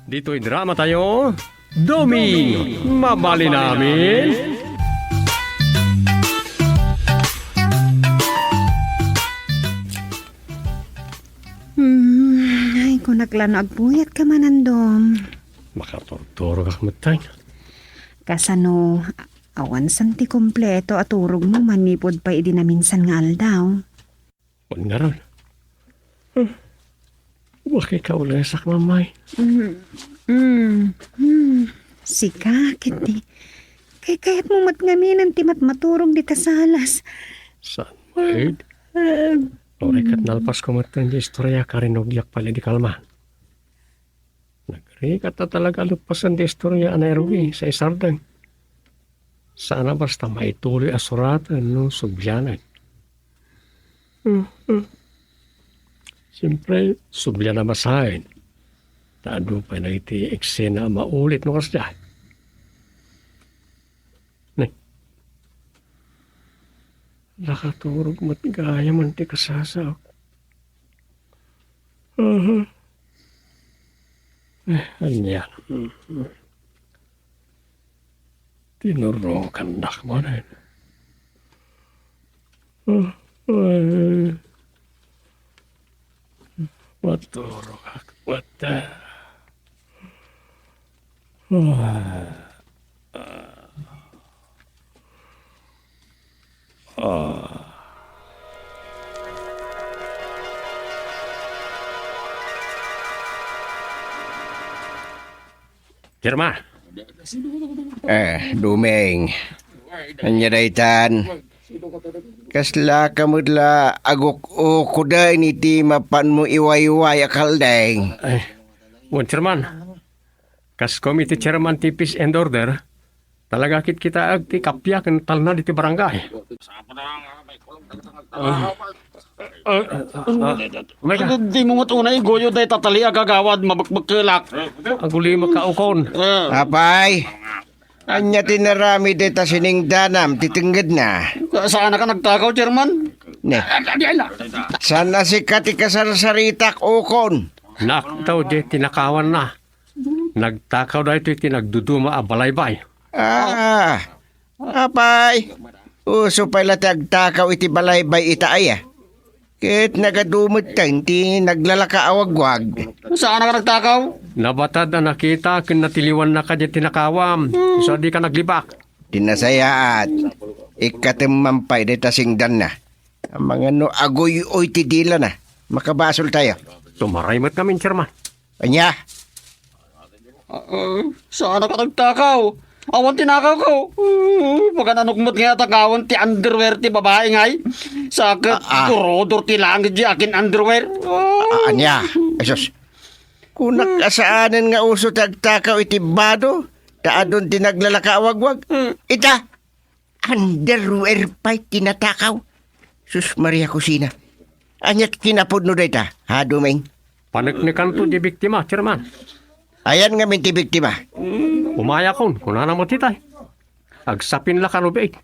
Dito'y drama tayo. Domingo, mabali namin. Ay, kung naglanag buyat ka manandom. Makatortoro ka kamatay. Kasano, awan santi kompleto at urog mo manipod pa idi na minsan nga aldaw. Huwag nga ron. Bakit ka ulasak, mamay? Sika, kiti. Kay kahit mo matngaminan timat maturog di kasalas. Saan, maid? Oray kat nalpas ko matan di istorya ka rin ugyak pala di kalma. Nagrikat na talaga lupasan di istorya anayrogi sa isardang. Sana basta maituloy asuratan no subyanan. Siyempre, subyan na masahin. Tado pa na iti eksena maulit no kasya. Ne. Nakaturog mat gaya man ti kasasaw. Anyan. Tinurokan na mo rin. Maturog ako. Mata. Jerma. Dumeng. Anya daytan. Kasla kamudla agok o kuda ini ti mapan mo iway-iway akaldeng. Ay, wan chairman. Kas committee chairman ti Peace and Order, talaga kit kita ag ti kapya ken talna di ti barangay. Di mo matunay, goyo day tatali agagawad, mabakbagkelak. Aguli makaukon. Apay. Anya tinarami deta sining danam titinggad na. Saan ka nagtakaw, chairman? Ne. Sana si kati kasarsaritak ukon. Nak, daw di tinakawan na. Nagtakaw daw ito tinagduduma a balaybay. Apay. Uso pala tagtakaw iti balaybay itaaya. Kahit nagadumot tayo, ti naglalaka awagwag. Saan ka nagtakaw? Nabatad na nakita ken natiliwan na ka di tinakawam. So di ka naglibak. Tinasayaat. Ikatimampay deta singdan na. Ang mga no agoy-oy ti dila na. Makabasol tayo. Tumaray mat kami, chairman. Anya? Saan ka nagtakaw? Awan tinakaw ko. Pagka nanukmot nga takawan ti underwear ti babae ngay. Sakit, kurodor ti langit di akin underwear. Anya? Esos. Kung nakasaanan nga uso tagtakaw iti bado, taadon ti naglalakaawagwag. Ita, underwear pa'y tinatakaw. Sus Maria Kusina. Anyat kinapod no dayta, ha Dumeng? Paniknikan to di biktima, chairman. Ayan nga minti biktima. Umaya kon, kunana mo titay. Agsapin la kanubig.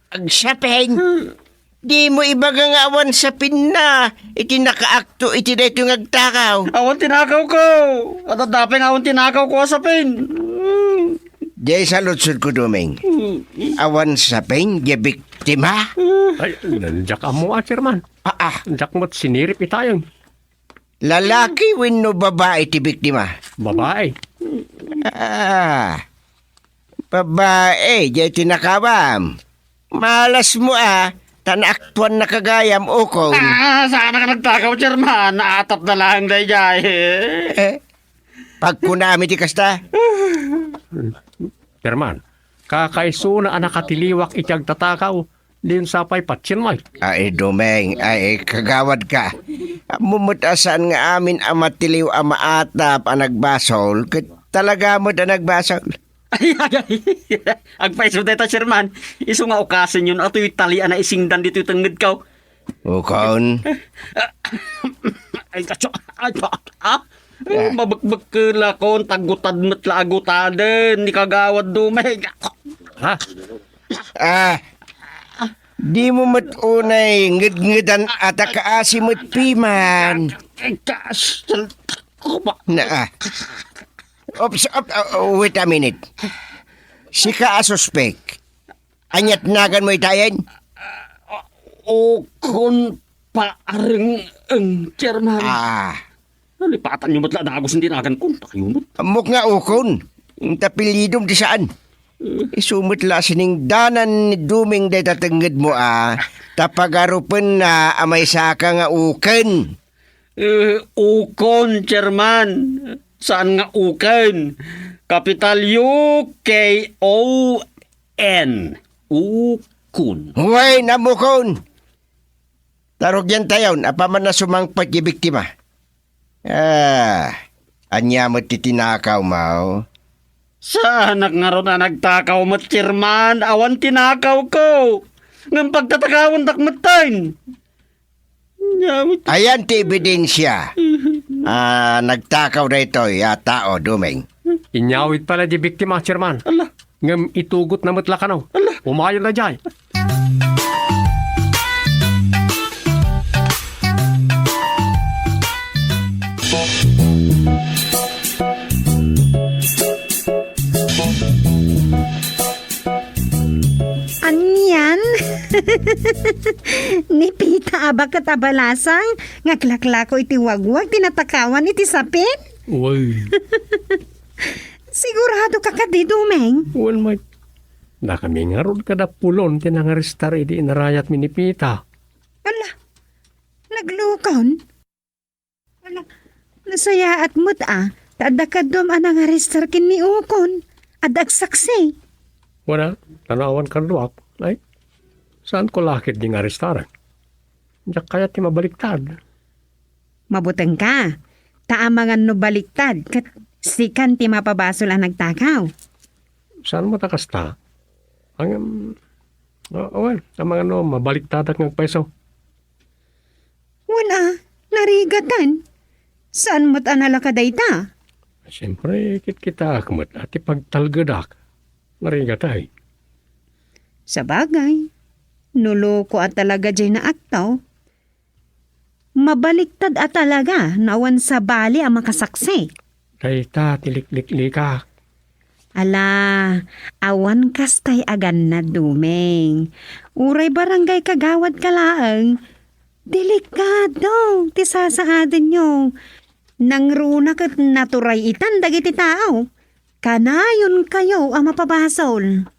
Agsapin? Di mo ibaga nga awan sa pinna. Iti nakaakto, iti dayto ngagtakaw. Awan tinakaw ko. At adapeng awan tinakaw ko sa pin. Di sa lutsod ko, Dumeng. Awan sa pin, di biktima. Ay, nandiyak amo chairman. Nandiyak mo't sinirip itayon. Lalaki wenno babae ti biktima. Babae. Babae, di tinakawam. Malas mo tanaktuan na kagayam ukong. Saan ka nagtakaw, chairman? Naatap na lang day jay. Pag kunami ti kasta. Chairman, kakaiso na anak katiliwak itiyag tatakaw. Din sapay patsin may. Ay, Dumeng, ay, kagawad ka. Mumutasan nga amin amatiliw amaatap ang nagbasol. Talaga mo na nagbasol. Ay. Agpaiso dito, chairman. Iso nga okasin yun. Ato yung talian na isingdan dito yung tangid ka. Ukon. Ay, kacho. Mabakbak ka lakon. Tagutad mo't laagutadan. Ni kagawad Dumeng. Ha? Di mo matunay, ngid-ngidan at akaasimot piman. Kas. Na Wait a minute. Si ka a suspect. Anyat nagan mo itayan? O kon paaring ang chairman. Nalipatan yung matla na agos hindi nagan kon. Takayunot. Amok nga ukon. Ang tapilidom di saan. Isumutla sining danan ni Duming day tatanggad mo tapagarupan na amay saka nga uken. Ukon, chairman. Saan nga ukon? Capital U-K-O-N. Ukon. Huway namukon. Tarog yan tayon, apaman na sumangpat yung biktima. Anya mo titinakaw mo. Saan nga ron na nagtakaw mo, chairman? Awan tinakaw ko. Ng pagtatakawan takmatan. Ayan ti ebidensya. Nagtakaw na ito, tao, Duming. Inyawit pala di biktima, chairman. Ala. Ngam itugot na matla ka no. Umayon na dyan. Anyan? Nipita aba katabalasang, ngaglaklako iti wagwag, tinatakawan iti sapin? Uy. Sigurado ka ka di, Dumeng? Well, mate. Na kami nga ron kada pulon tinangaristar idi inarayat minipita. Ala, naglukon? Ala, nasaya at mo't tada ka dom anang aristar kin ni ukon, adag saksi. Wala, tanawan kan luwak. Like, saan ko lakit ding aristaran? Diyak kaya ti mabaliktad. Mabuteng ka, taamangan no baliktad, kat sikan ti mapabasol ang nagtakaw. Saan mo takasta? Ang, ang mga mabaliktadak ng peso. Wala, narigatan. Saan mo't analakaday ta? Siyempre, kita akamat at ipagtalgadak. Narigatay. Sa bagay, nuloko at talaga dyan na aktaw. Mabaliktad at talaga nawan sa bali ang makasaksi. Kay ta, tiliklikli ka. Ala, awan kastay agan na, Dumeng. Uray barangay kagawad kalaang. Delikado, ti sasaadan nyo. Nang runak at naturay itan dagiti tao. Kanayon kayo ang mapabasol.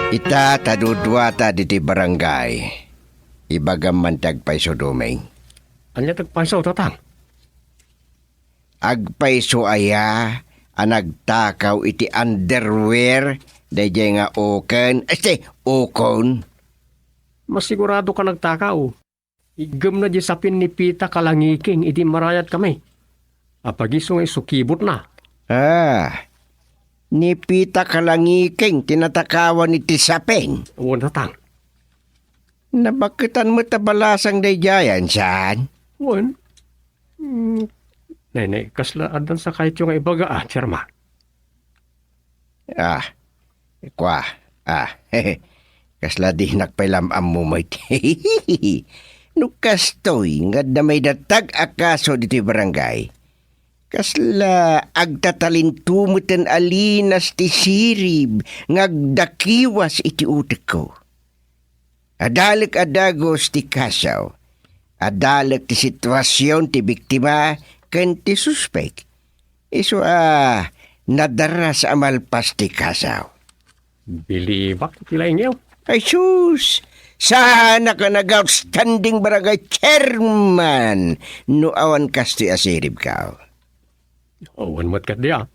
Ita tadudwata diti barangay. Ibagam mantag paiso, Duming. Anya tagpasaw, tatang. Agpaiso aya nagtakaw iti underwear dayjay nga ukon. Mas sigurado ka nagtakaw. Igam na di sapin ni Pita kalangiking, idi marayat kami. Apagiso nga sukibot na. Ni Pita kalangiking tinatakawan iti sapeng. Uwan, tatang. Nabakitan mo tabalasang dayjayan, saan? Uwan. Nay, kaslaadan sa kahit yung ibaga, chairman. Kasla di nakpailamam mo, mate. Nukastoy, nga damay datag akaso diti barangay. Kasla agtatalintumuten alinas ti sirib, ngagdakiwas iti utek ko. Adalik adagos ti kasaw. Adalik ti sitwasyon ti biktima ken ti suspek. Iso nadaras amalpas ti kasaw. Bilibak, tilaing yaw. Ay sus! Sana ka nag-outstanding barangay chairman no awan kas ti asirib ka. Uwan mo't kat diya.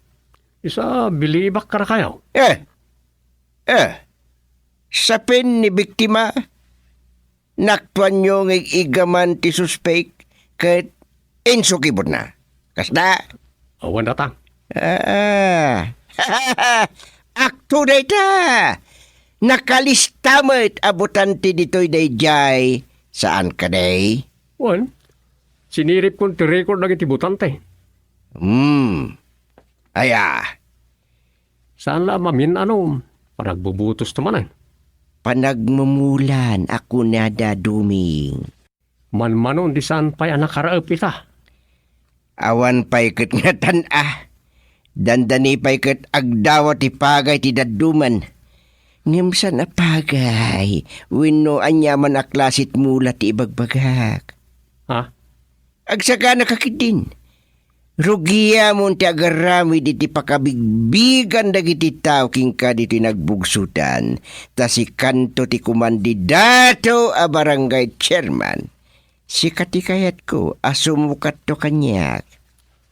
Isa, bilibak ka na kayaw. Sapin ni biktima, naktuan nyo ng igaman ti suspek kat insukibot na. Kasda? Uwan, tatang. Akto na ita! Nakalistamat abutan ti dito'y dayjay. Saan ka day? Uwan, sinirip kong ti record na itibutante. Aya. Saan la mamin paragbubutos tumanan. Panagmumulan ako nada duming. Manmanon di saan pa'y anak karaap ita. Awan pa'y kat nga tanah. Dandani pa'y kat agdawa ti pagay ti daduman. Ngimsan na pagay. Wino anyaman aklasit mula ti ibagbagak. Ha? Agsaga nakakidin. Rugiya mo ti agarami diti pakabigbigan dagiti tao king ka diti nagbugsutan. Ta si kanto ti kumandidato a barangay chairman. Si katikayat ko asumukat to kanyak.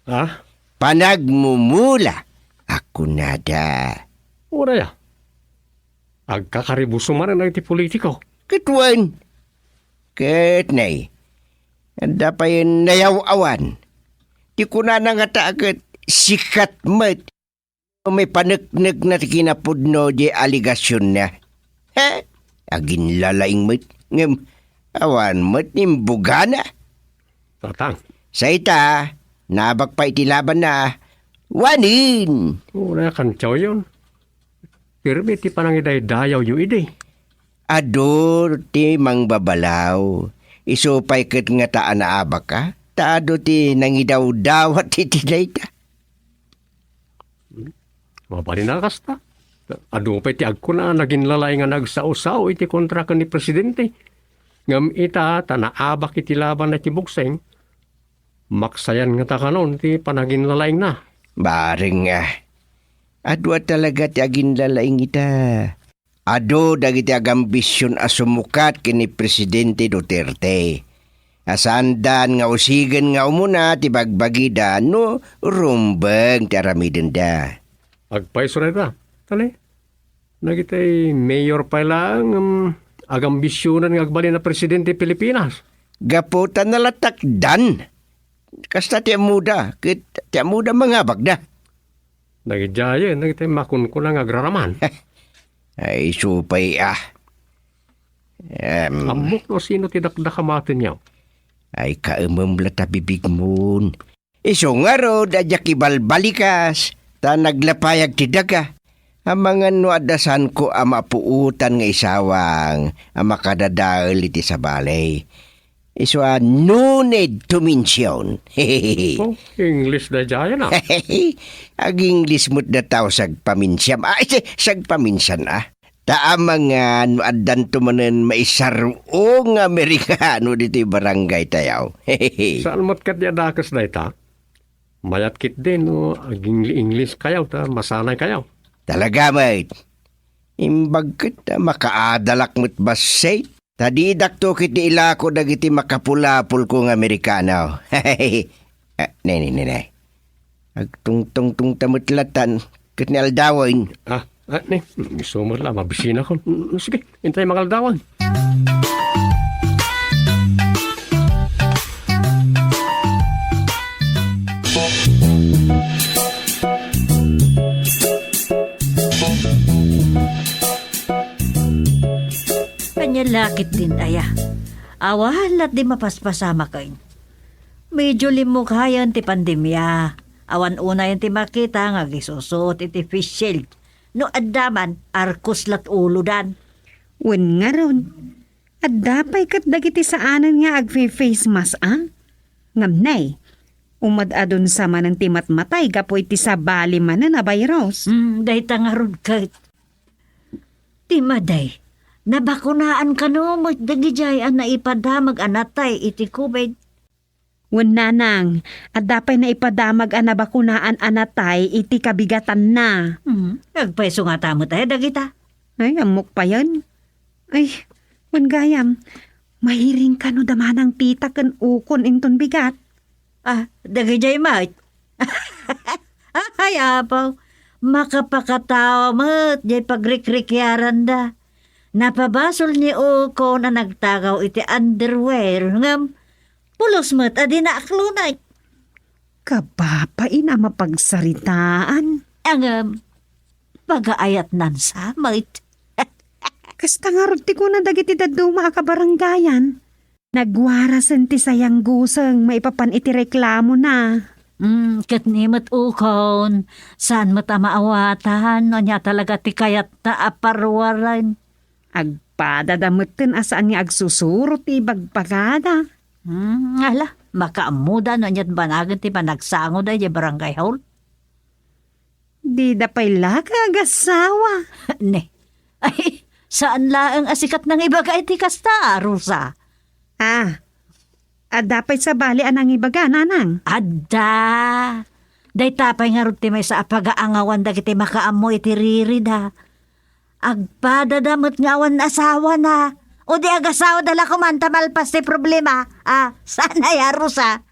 Ha? Panagmumula ako nada. Ura ya. Agkakaribuso man na iti politiko. Katwan. Katnay. Anda pa yun nayaw-awan. Di ko na nga taagad sikat mat. May panagnag na kinapudno di aligasyon na. Ha? Agin lalaing mat. Ngam, awan mat nimbugana. Tatang. Sa ita, nabag pa itilaban na. Wanin. Ura kan chow yun. Pero may ti panangiday-dayaw yu ide. Ado ti mang babalaw. Isupay kat nga taan na abak ka. Taado ti nangidaw-dawat ti tinayta. Mabali na kasta. Ado pa'y ti agko na naging lalay nga nagsaw-saw iti kontra ka ni Presidente. Ngam ita, tanaabak iti laban na ti bukseng. Maksayan nga ta kanon ti panaging lalaing na. Baring nga. Ado talaga ti agin lalaing ita. Ado dagiti agambisyon asumukat kini Presidente Duterte. Asandan nga usigan nga umuna ti bagbagida no rumbang ti aramiden da. Agpaiso na ita. Tali. Nagitay mayor pa lang agambisyonan nga agbali na Presidente Pilipinas. Gaputan na latakdan. Kasta ti amuda. Kit ti amuda mga bagda. Nagidjaya, nagitay makun ko lang agraraman. Ay supay Amok no sino ti dakdakamatin niyaw. Ay kaemem lata bibig mun. Iso nga ro, dadya kibalbalikas. Ta naglapayag ti daga. Amangan no adasan ko ama puutan nga isawang. Ama kadadaal iti sa balay. Iso no need to mention. Oh, English na djaya na. Ag English mo't na tao sagpaminsyam. Ay, sagpaminsan Taamang nga no adan tumanen maisaro nga Amerikano dito barangay tayaw. Saan mo't kat dakas na ita? Mayat kit din, no, aging English kayaw, ta masanay kayaw. Talaga, mate. Imbag kita makaadalak mo't basay. Tadidak to kiti ilako dagiti makapulapul kong Amerikano. Nay. Agtungtong tamutlatan. Kit ni aldawin. Ne, sumot lang, mabisina ko. Sige, hintay makaldawan. Kanyalakit din aya. Awalat di mapaspasama kain. Medyo limukhayan ti pandemya. Awan una yan ti makita nga gisusot iti face shield. No addaman, arkos lat uludan. Wen nga ron. At dapay kat dagiti saanan nga agfe-face mask Ngamnay. Umadadon sa manang timat-matay gapoy ti sabali manan na virus. Day tangarod kahit. Timaday, nabakunaan ka no mo dagijayan na ipadamag anatay iti COVID. Wen nanang, at dapay na ipadamag nabakunaan anatay iti kabigatan na. Agpaiso nga tamo tayo dagita. Ay, amok pa yan. Ay, wen gayam, mahiring ka no damanang tita kan ukon inton bigat. Dagijay mait. Ay, apaw. Makapakatawa mo't jay pagrikrikyaran da. Napabasol ni Uko na nagtagaw iti underwear. Ngam, pulos mo't adi na aklunay. Kabapain mapagsaritaan. Ang pag-aayat nan sa mait. Kasta nga ron ti ko na dagiti daduma akabaranggayan. Nagwarasan ti sayang gusang maipapan iti reklamo na. Katnimot ukon, saan mo ta maawatan, no niya talaga ti kayat na aparwaran. Agpadadamutin asaan nga agsusurot ti bagpagada. Ala, makaamuda no niya't banagan ti panagsango da yung barangay hall. Di da pa'y laka agasawa. Ne, ay, saan laang asikat ng iba ka iti kasta, Rosa? Dapay sa bali anang ibaga, nanang. Adda! Day tapay nga ruti may sa apagaangawan da kiti makaamo iti riri da. Agpadadamot nga awan asawa na. O di agasawa dala ko man tamalpas ti problema. Sana ya, Rosa?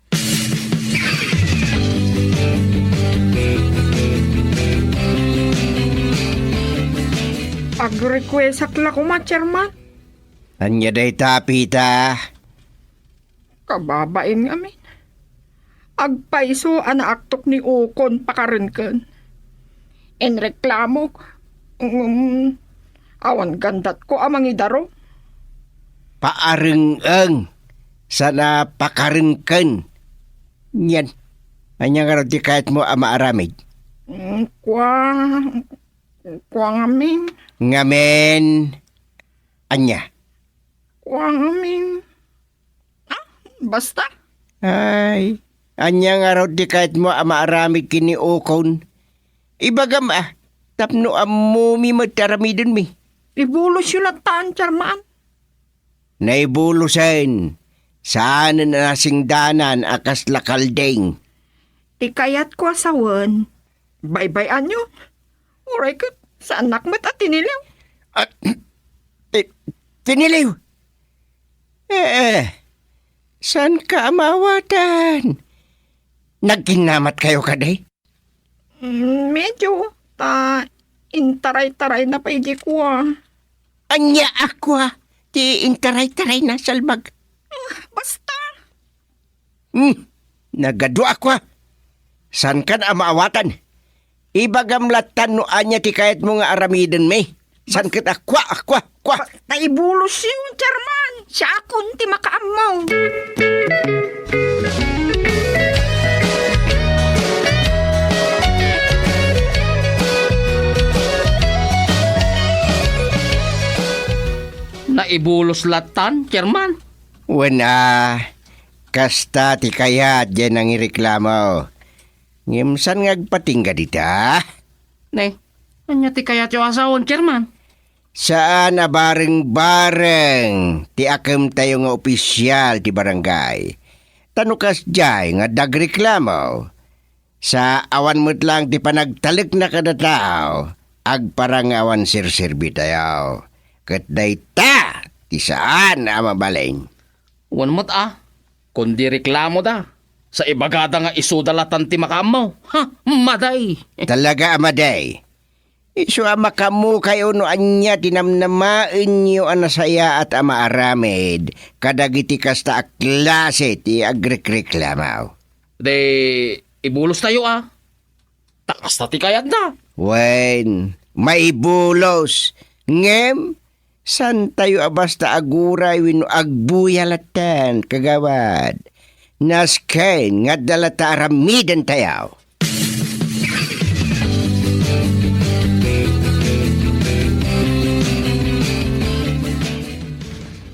Pag-request la ko ma, chairman. Anya day tapita. Kababain nga min. Agpaiso aktok ni Ukon pakarinken. En reklamo. Awan gandat ko amang idaro. Paareng-eng. Sana pakarengken. Yan. Anya nga di kahit mo ama aramid. Kwa ngamin. Ngamen. Anya. Kwa ngamin. Basta. Ay. Anya nga di kahit mo ama aramid kini Ukon. Ibagam tapno amumi magtaramidin mi. Ibulos yun latan, chairman. Naibulusan. Saan na nasing danan akas lakaldeng. Tikayat ko asawan. Bye-bye anyo. Uray ka, sa anak mat at tinilaw. At, tiniliw. Saan ka amawatan? Nagkinamat kayo kaday? Medyo. Intaray-taray na pa iji ko Anya ako ti intaray-taray na salbag. Basta. Nagado ako San kan amaawatan? Ibagamlatan no anya ti kahit mo nga aramiden me. San kat akwa. Naibulos yun, chairman. Siya akong ti makaamaw. Naibulos latan, chairman. Wala. Kasta ti kaya dyan ang ireklamo. Ngimsan ngagpatingga dita? Ne, anya ti kaya tiyo asawon, chairman? Saan na bareng-bareng ti akem tayo nga opisyal ti barangay. Tanukas jay nga dagreklamo. Sa awan mo't lang ti panagtalik na kada tao, agparang awan sirserbi tayo. Kat dayta, ti saan na mabaleng. Wan mo't kundi reklamo da. Sa ibagada nga isudalatan ti makamaw. Maday. Talaga amaday. Isu makamu kayo no anya tinamnamain niyo anasaya at ama aramid. Kadagiti kasta a klase ti agreklamaw. De, ibulos tayo takas na ti kayat na. Wen, maibulos. Ngem, san tayo basta aguray wino agbuyalatan kagawad. Nasken nga dalata aramidan tayo.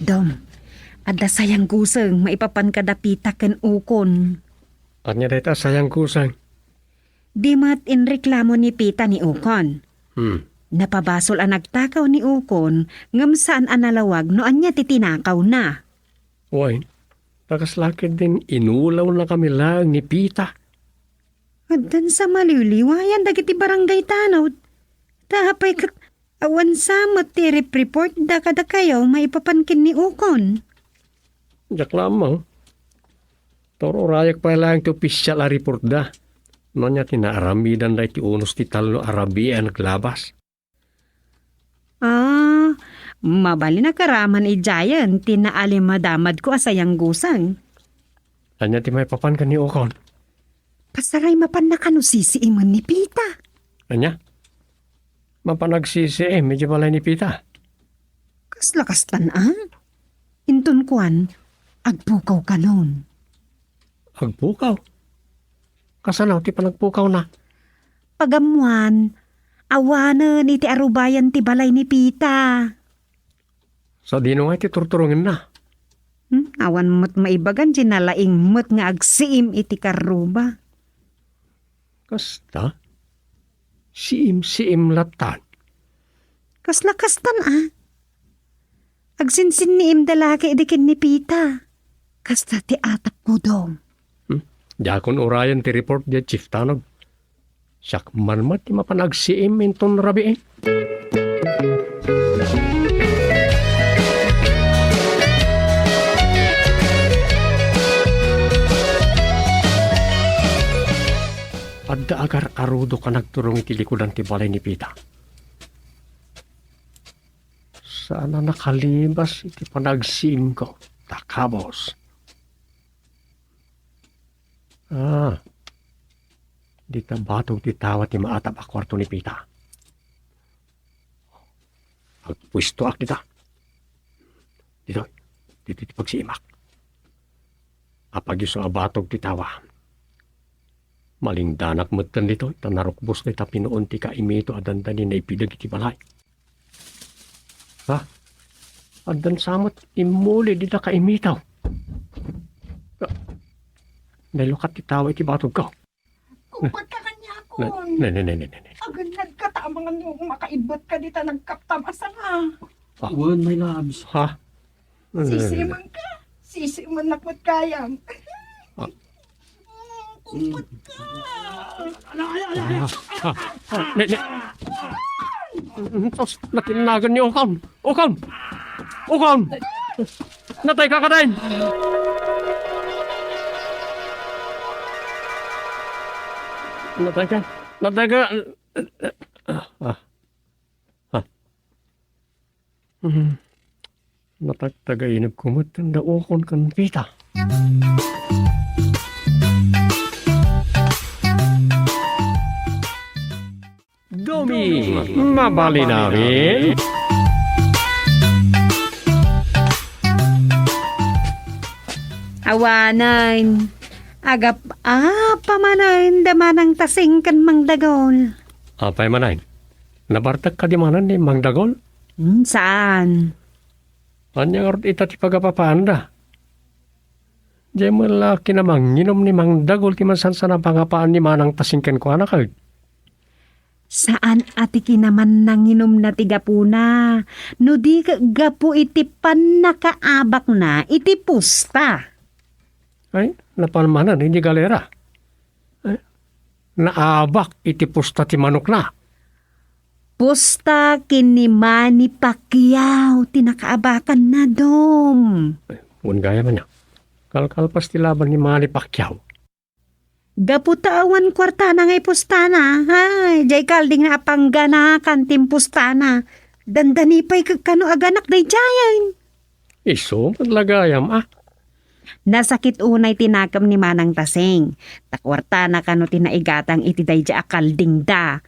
Dom, adda sayang guseng maipapan kadapita ken Ukon. Anya deta sayang kusang. Di mat in reklamo ni Pita ni Ukon. Napabasol ang nagtakaw ni Ukon ngam saan analawag no anya titinakaw na. Uy, nakaslakid din inulaw na kami lang ni Pita. Addan sa maliliwayan dagiti barangay tanaw. Tahapay kat awan samot ti report da kada kayo maipapankin ni Ukon. Jak lamang. Toro rayak pa lang ti opisyal a report da. No niya tinaaramidan da iti unos ti talo Arabia naglabas. Mabali na karaman ijayan tinaali madamad ko asayang gusang. Anya ti may papan ka ni Ukon. Pasaray mapan na kanusisi iman ni Pita. Anya? Mapanagsisi medyo balay ni Pita. Kaslakas tanan. Intun kuan, agpukaw ka nun. Agpukaw? Kasanaw ti panagpukaw na? Pagamuan, awanan iti arubayan ti balay ni Pita. Sa dino nga iti turturungin na. Awan mo't maibagan sinalaing mo't nga agsiim iti karuba. Kasta? Siim latan. Kaslakastan Agsinsin ni imdalaki idikin ni Pita. Kasta ti atap ko dong. Jakon orayan ti report dia Chief Tanog. Siyak manmat ti mapanagsiim inton rabi eh. Adda agar arudo ka nagturong iti likudan ti balay ni Pita. Sana nakalibas iti panagsiim ko. Takabos. Di ta batog ti tawa ti maatap a kwarto ni Pita. Agpwisto ak kita. Dito ti pagsiimak. Apag iso a batog ti tawa. Malingdanak metten dito, tanarukbos na pinuon ti kaimito adandanin na ipidag iti balay. Adan samot imuli di na kaimitaw. Nalukat ti tawa iti batog ko. Kupad ka kanya ko. Ne. Agad nagkatamangan yung makaibat ka dito nagkaptamasa nga. Wan, my loves. Ha? Sisiman ka. Sisiman nakmat kayang. Kupad ka. Ne. Tos, natinagan ni Okon. Okon! Natay ka din! Natay ka. Natagtagay nagkumot ang daokon kan Pita. Domi, mabali namin. Awanan. Agap pamanain damanang tasing kan mangdagol. Apay manayin. Nabartag ka di manan ni Mang Dagol? Saan? Anya orot ita ti pagapapanda. Diyan mo laki namang nginom ni Mang Dagol ti mansansa na pangapaan ni manang tasingken ko anak kag. Saan ati kinaman nanginom na ti gapuna? No di gapu iti pan nakaabak na iti pusta. Ay, napanmanan, hindi galera. Ay, naabak iti pusta ti manok na. Pusta kini Manny Pacquiao tinakaabakan na dom. Ay, gaya man niya. Kalkalpas ti laban ni Manny Pacquiao. Gaputawan kwarta na ngay pustana. Ay, jay kalding na apangganakan tim pustana. Dandanipay kano aganak day jayan. Iso, madlagayam Nasakit unay tinakam ni Manang Taseng. Takwarta na kano tinaigatang iti day ja akalding da.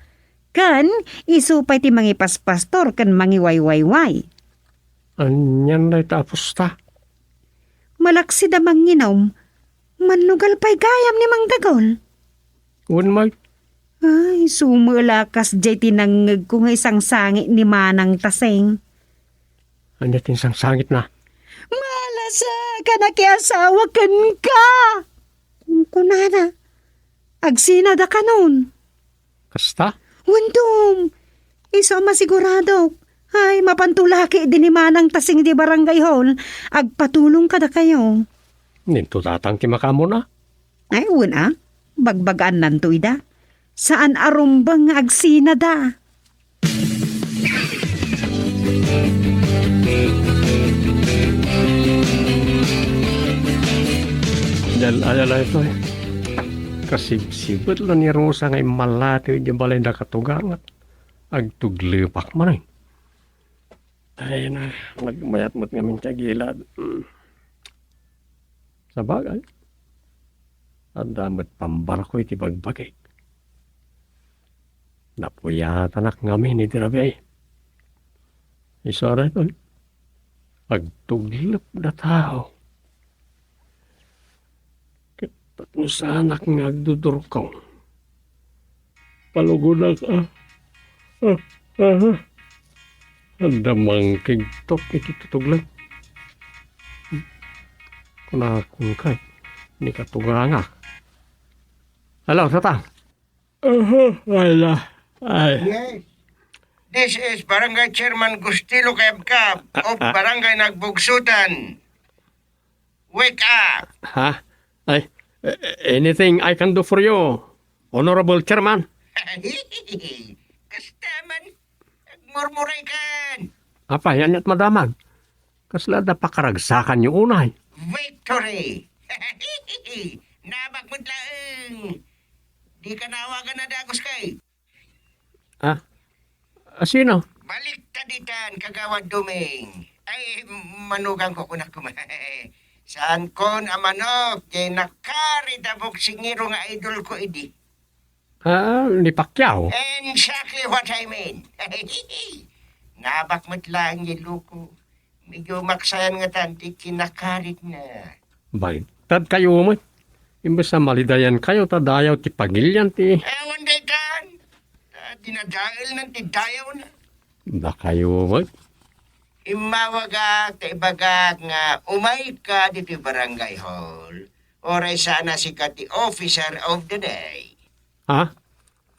Kan, isupay ti mangipas pastor kan mangiwaywayway. Anyan na ita pusta. Malaksi da manginom. Manlugal pa'y gayam ni Mang Dagol. May. Ay, sumulakas jay tinangag ko nga isang sangit ni Manang Taseng. Anya tinsang sangit na. Malasa ka na kiasawa kan ka. Kung kunana, agsinada ka nun. Kasta? Wandom, isa masigurado. Ay, mapantulaki din ni Manang Taseng di barangay hall. Agpatulong ka na kayo. Ninto tatang ti makamo na. Ay, una, bagbagaan nanto ida. Saan arumbang agsina da? Alala ito eh. Kasibsibot lang ni Rosa ngay malati di balay na katugangat. Agtuglepak man eh. Ay na, nagmayat mo't ngamin sa gilad. Sa bagay. Ang damat pambara ko iti bagbagay. Napuyatan ak ngamin iti rabi. Isara ito. Agtuglep na tao. Kung saan ak nga agdudurkong. Palugunak Anda mangking tok iti tutuglan. Kuna kung kay ni katuganga. Hello, Tatang. Wala. Ay. Yes. This is Barangay Chairman Gustilo Kayabkab of Barangay Nagbugsutan. Wake up! Ha? Ay, anything I can do for you, Honorable Chairman? Kastaman, murmuray kan. Apa, yan at madamag. Kasla da pakaragsakan yung unay. Victory! Nabak mo lang. Di ka nawagan na dagos kay. Ah, sino? Balik taditan, kagawad duming. Ay, manugang ko kunak kumay. Saan kon amanok, kay nakaridabok singiro nga idol ko idi. Ah, ni Pacquiao. Exactly what I mean. Nabak mo't lang yung luko. Medyo maksayan nga tanti, kinakarit na. Tad kayo mo. Imbes na malidayan kayo, tadayaw ti pagilyan ti. Ewan day kan. Dinadail ng tidayaw na. Da kayo mo. Imawagak, kaibagak nga umay ka dito barangay hall. Oray sana si ka ti officer of the day. Ha?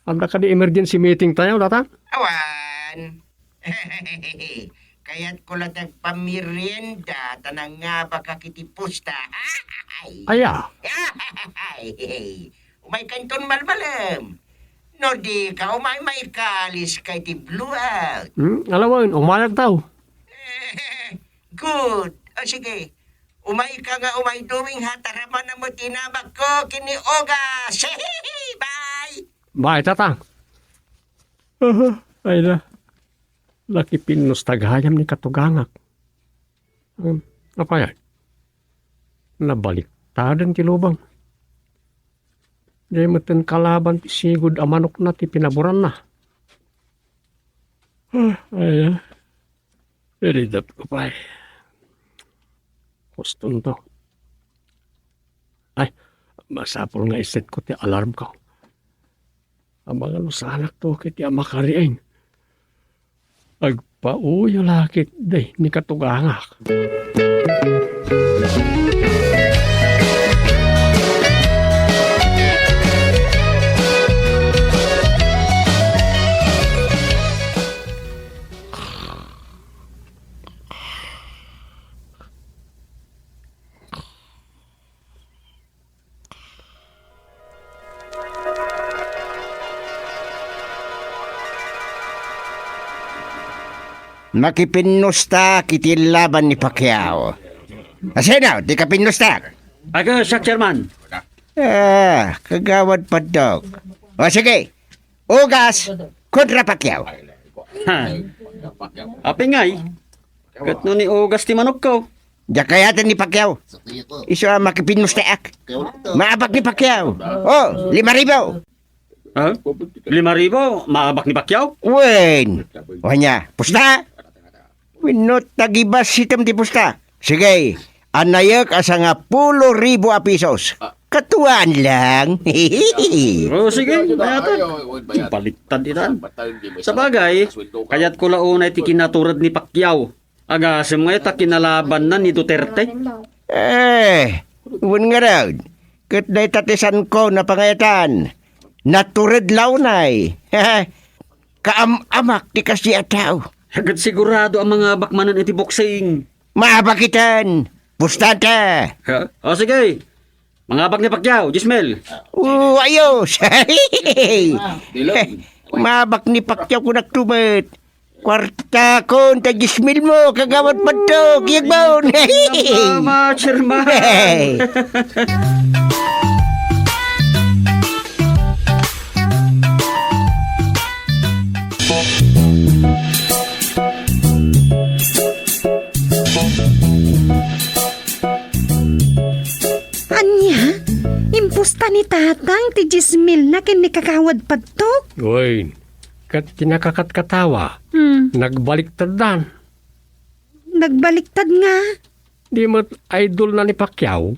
Anda ka di emergency meeting tayo, Tatang? Awan. Kaya't ko lang nagpamirienda, tanang nga baka kiti pusta. Aya. Umay kanton malmalam. No di ka umay may kalis kay ti blue out. Alam mo, umayag tao. Good. O sige. Umay ka nga umay doing hataraman na mo tinabak ko kini Ogas. Bye! Bye, Tatang. Ay na. Laki pinos taghayam ni katugangak. Apa yan? Nabaliktadan ti lubang. Di meten kalaban ti sigud amanok na ti pinaburan na. Ay na. Iridap ko pa eh. Huston to. Ay, masapol nga iset ko ti alarm ko. Abangan mo sa anak to kiti amakarieng. Agpauyo lakit day ni katugangak. Makipinusta kiti laban ni Pacquiao. Asena, di ka pinusta. Aga, siya, Chairman. Kagawad padok. O sige, Ugas kontra Pacquiao. Ha. Api ngay. Kat no ni Ugas ti manok ko. Jakayatan ni Pacquiao. Iso ang makipinusta ak. Maabak ni Pacquiao. Oh, 5,000. Ha? 5,000? Maabak ni Pacquiao? Wen. Wanya, pusta. Winot tagibas sitem ti pusta. Sige, anayak asa nga 10,000 a pesos. Katuan lang. Oh, sige. Bayatan. Baliktad itan. Sa bagay, kaya't ko launay ti kinaturad ni Pacquiao. Agasem nga ita kinalaban na ni Duterte. Wen nga raw. Kat day tatisan ko na pangayatan. Naturad launay. Kaam-amak ti kasi ataw. Agad sigurado ang mga bakmanan iti boxing. Maabakitan. Pustanta. Ha? O sige. Mga bak ni Pacquiao, Jismel. Ayos. Mabak ni Pacquiao ko nagtumat. Kwarta ko, tagismil mo, kagawad pa to, kiyagbaon. Mama, Chairman. Anya, impusta ni Tatang ti Jismil na kinikakawad padtok. Uy, kat kinakakat-katawa. Nagbaliktad dan. Nagbaliktad nga. Di mo idol na ni Pacquiao.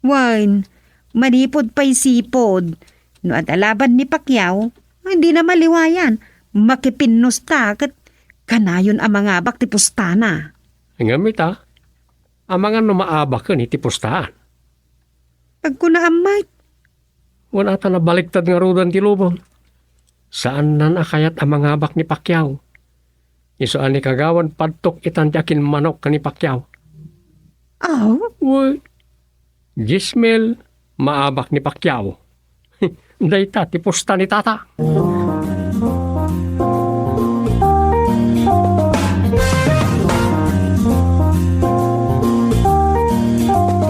Wine, manipod pa'y sipod. No at alaban ni Pacquiao, hindi na maliwayan. Makipinnos takat Kanayon ang mga abak ti pustana. Ngamit ang mga numaabak kan iti pustahan. Agkuna amay, Wala ta na baliktad nga rudan ti lubong. Saan na nakayat ang mga abak ni Pacquiao? Isuan ni kagawan padtok itantiakin manok ka ni Pacquiao. aw, Uy, Gismel, maabak ni Pacquiao. Dayta, ti pusta ni tata.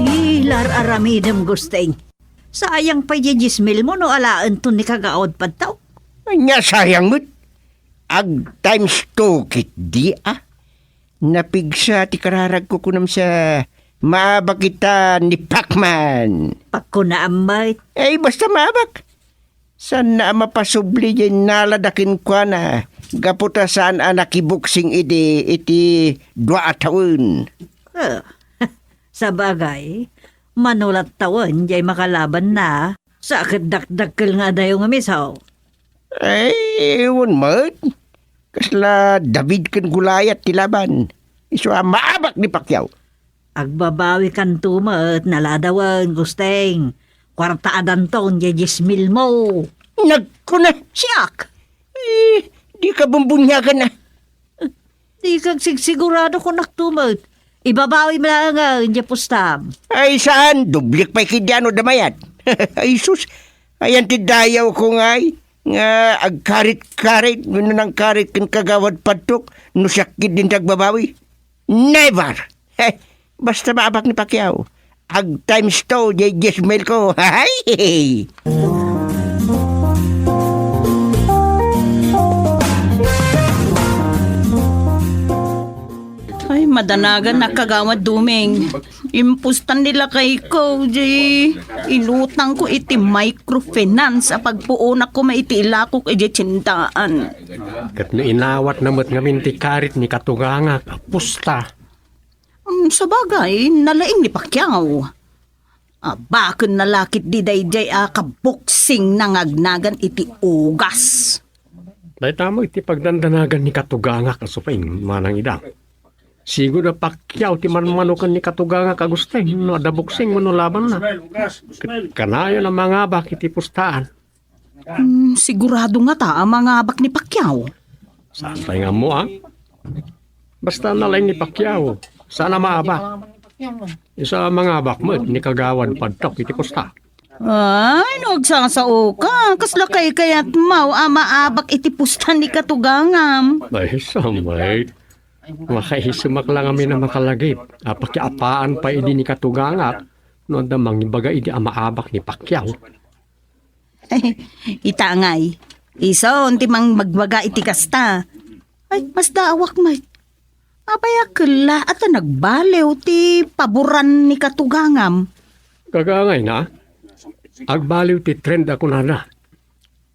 Ilar aramidem gusteng. Sayang pa jijismil mo no alaan to ni kagaod padtaw. Anya sayang mo't. Ag times 2 kit di Napigsa ti kararag ko kunam sa maabak kita ni Pacman. Pagkuna amay, Basta maabak. Saan na mapasubli dyan naladakin ko na gaputa saan nakibuksing iti 2 taon. ah, sa bagay, manulat tawan jay makalaban na sa dakdakkel nga dayo nga misaw. Ewan mo't. Kasla David kan gulayat ti laban. Iso maabak ni Pacquiao. Agbabawi kan tumat naladawan gusteng. Kwartaadan ton jay jismil mo. Nagkuna. Siyak! Di ka bumbunyagan na. Di kag sigurado ko naktumat. Ibabawi mo lang nga jay pustam. Saan? Dublik pa'y kidyano damayat. Sus, ayan ti dayaw ko nga'y. Nga agkarit-karit, nang karit kan kagawad padtok, no sakit din tagbabawi. Never! Basta maabak ni Pacquiao. Ag times 2, jay Gismel ko. Hay! Ay, madanagan na kagawad duming. Impustan nila kay ko, di. Ilutang ko iti microfinance a pagpuunak ko maitiila ko kay tsintaan. Kat no inawat na mo't ngamin ti karit ni katuganga, pusta. Sa bagay, nalaing ni Pacquiao. Bakit nalakit di dayjay kabuksing nangagnagan iti ugas. Dahil mo iti pagdandanagan ni katuganga kasuping manang idang. Siguro na Pacquiao ti manmanukan ni katuganga kagusteng no adabuksing mo no laban na. Kanayo na mga abak iti pustaan. Sigurado nga ta ang mga abak ni Pacquiao. Saan tayo nga mo Basta nalaing ni Pacquiao. Sana maabak. Isa mga abak mo ni kagawan padtok iti pusta. Ay, nagsasao ka. Kasla kay kayat mau maabak iti pustan ni katugangam. Ay, samay. Makaisumak lang kami na makalagip. Pakiapaan pa idi ni katuganga. Noon damang ibaga idi amaabak ni Pacquiao. Itangay. Iso, unti mang magbaga iti kasta. Ay, mas daawak may. Apaya kala at nagbalew ti paboran ni katugangam. Kagangay na. Agbaliw ti trend ako na.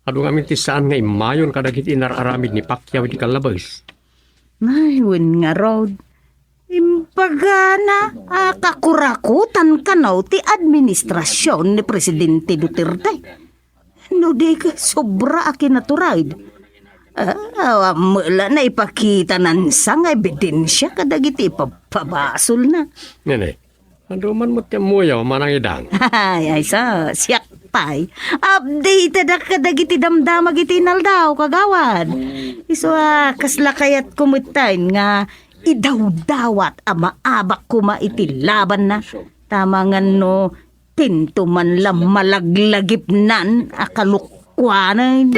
Ado kami ti saan nga imayon kadagit inararamid ni Pacquiao di kalabas. Ay, win nga road. Impagana, kakurakutan ka no ti administrasyon ni Presidente Duterte. No di ka sobra akinaturaid. Mula na ipakita ng sang ebidensya kadagiti papabasol na. Nene, ado man mo tiyan mo yaw manang idang. Ay, siyak pay. Updated ak kadagiti damdamag iti naldaw kagawad. Iso kasla kayat kumutain nga idawdawat maabak kuma iti laban na. Tamangan no tinto man lang malaglagip nan akalukwanan.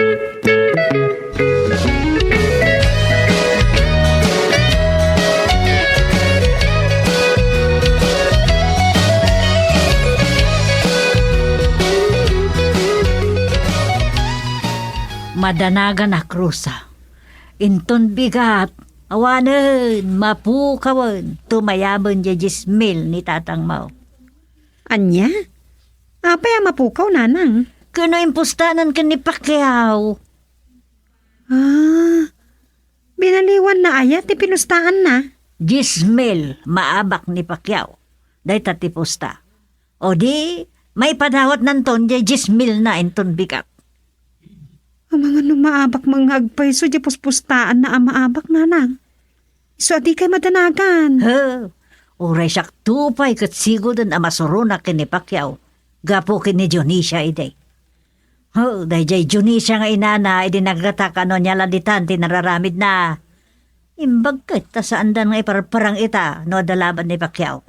Madanagan na krusa. Inton bigat, awanan, mapukawan, tumayaman jay jismil ni tatang Mau. Anya? Apay ang mapukaw, nanang? Kano impustanan ka ni Pacquiao? Binaliwan na aya, ti pinustaan na. Jismil, maabak ni Pacquiao. Day tatipusta. O di, may padawat nanton jay jismil na inton bigat. Ang mga maabak mga agpay so di puspustaan na ang maabak nanang. So di kay madanagan. Uray siyak tupay kat sigo dun amasuruna kini Pacquiao. Gapo kini Dionisia iday. Dahil jay Dionisia nga inana, idi naggatak ano niya laditan, tinararamid na. Imbag kat, saan dan nga iparparang ita, no dalaban ni Pacquiao.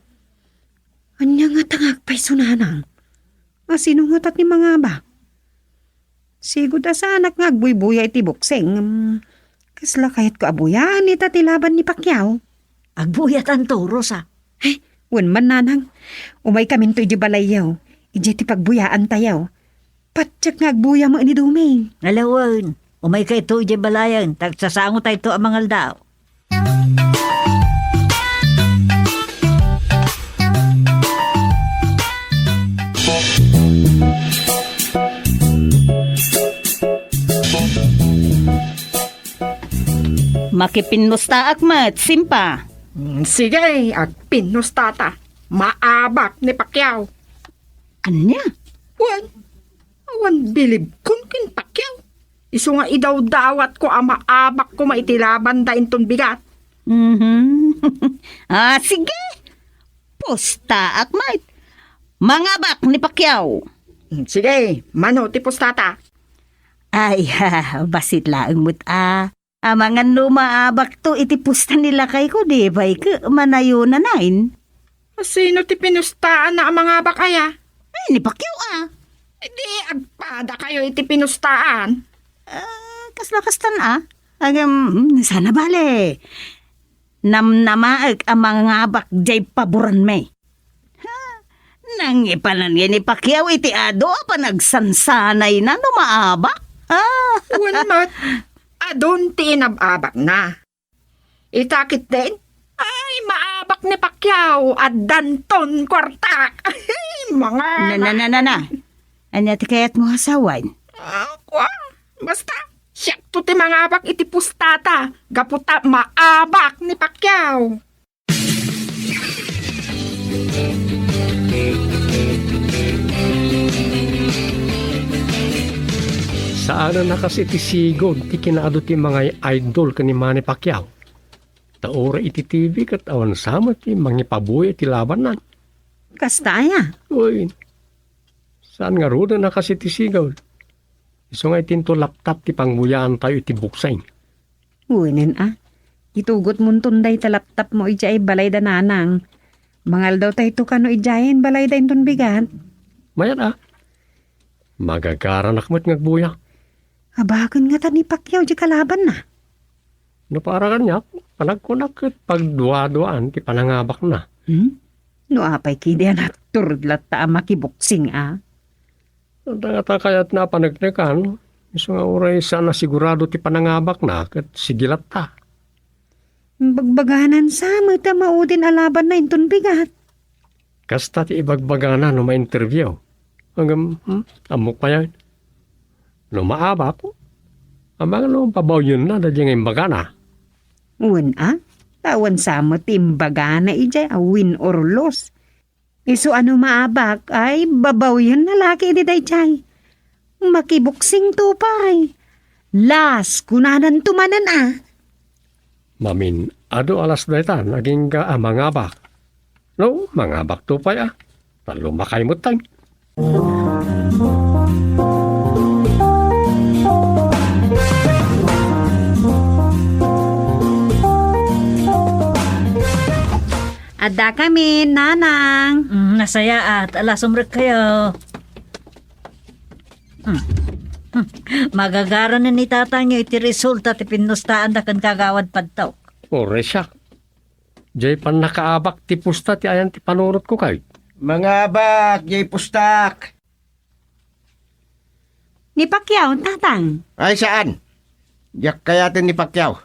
Anya nga tangagpay so nanang. Sino nga tat ni mga abak? Sigod sa anak nga agbuy-buya iti bukseng. Kasla kahit ko abuyaan ita tilaban ni Pacquiao. Agbuyat ang turo sa. Wan man nanang, umay kamin to'y di balayaw. Ije ti pagbuyaan tayaw. Patsak nga agbuya mo ni Duming. Alawan, umay kay ito di balayan, tagsasango tayo ito ang mga aldaw. Makipinusta akmat, simpa. Sige, agpinos tata. Maabak ni Pacquiao. Anya? Awan bilib kun kin Pacquiao. Iso nga idaw dawat ko ang maabak ko maitilaban da inton bigat. Sige. Pusta akmat. Mangabak ni Pacquiao. Sige, mano tipos tata. Ay, basit laang mo't Amangan lumaabak to, itipusta nila kay ko, di ba? Manayo na nain. Sino ti pinustaan na ang mga bakaya? Ay, ni Pacquiao Di agpada kayo iti pinustaan. Kasla-kastan sana bale. Namnamaag ang mga abak jay paboran may. Nang ipanan ni Pacquiao iti ado pa nagsansanay na numaabak. Wan mat, adon ti inababak na. Itakit din, ay maabak ni Pacquiao at danton kwartak. Mga... Na. Anya ti kayat mo hasawan? Basta, siyak to ti mga abak iti pustata. Gaputa maabak ni Pacquiao. Saan na kasi ti sigod, ti kinaado ti mga idol ka ni Manny Pacquiao. Taora iti TV kat awan sama ti mangipabuya ti laban nan. Kastaya. Uy, saan nga roda na kasi ti sigod? Iso nga itinto laptop ti pangbuyaan tayo iti buksay. Uwinin Itugot mo tunday ta laptop mo ijay balay da nanang. Mangal daw tayo to kano ijayin balay da inton bigat. Mayan magagara nakmat ngagbuya. Abagan nga ta ni Pacquiao di kalaban na. No para kanyak, panagkunak kat pagduwa-duaan ti panangabak na. No apay kidi na turlat ta makiboksing Tangata kayat na panagnekan, iso nga uray sana sigurado ti panangabak na kat sigilat ta. Bagbaganan sa ta maudin alaban na inton bigat. Kasta ti ibagbagana no ma-interview. Hanggang, amok pa yan. No maabak, amang no pabaw yun na dadya ngayon bagana. Uwan tawan sa mo timbagana ijay win or loss. Iso ano maabak ay babaw yun na laki di dayjay. Makibuksing tupay. Las kunanan tumanan Mamin, ado alas dayta, naging ka mangabak. No, mangabak tupay Talo makaymot tayo. Ada kami, nanang. Nasaya at alasumrek kayo. Magagara na ni tatang nyo iti resulta ti pinustaan na kan kagawad padtaw. Ore siya. Jay pan nakaabak ti pusta ti ayan ti panurot ko kay. Mga abak, jay pustak. Ni Pacquiao, tatang. Ay saan? Yak kayatin ni Pacquiao.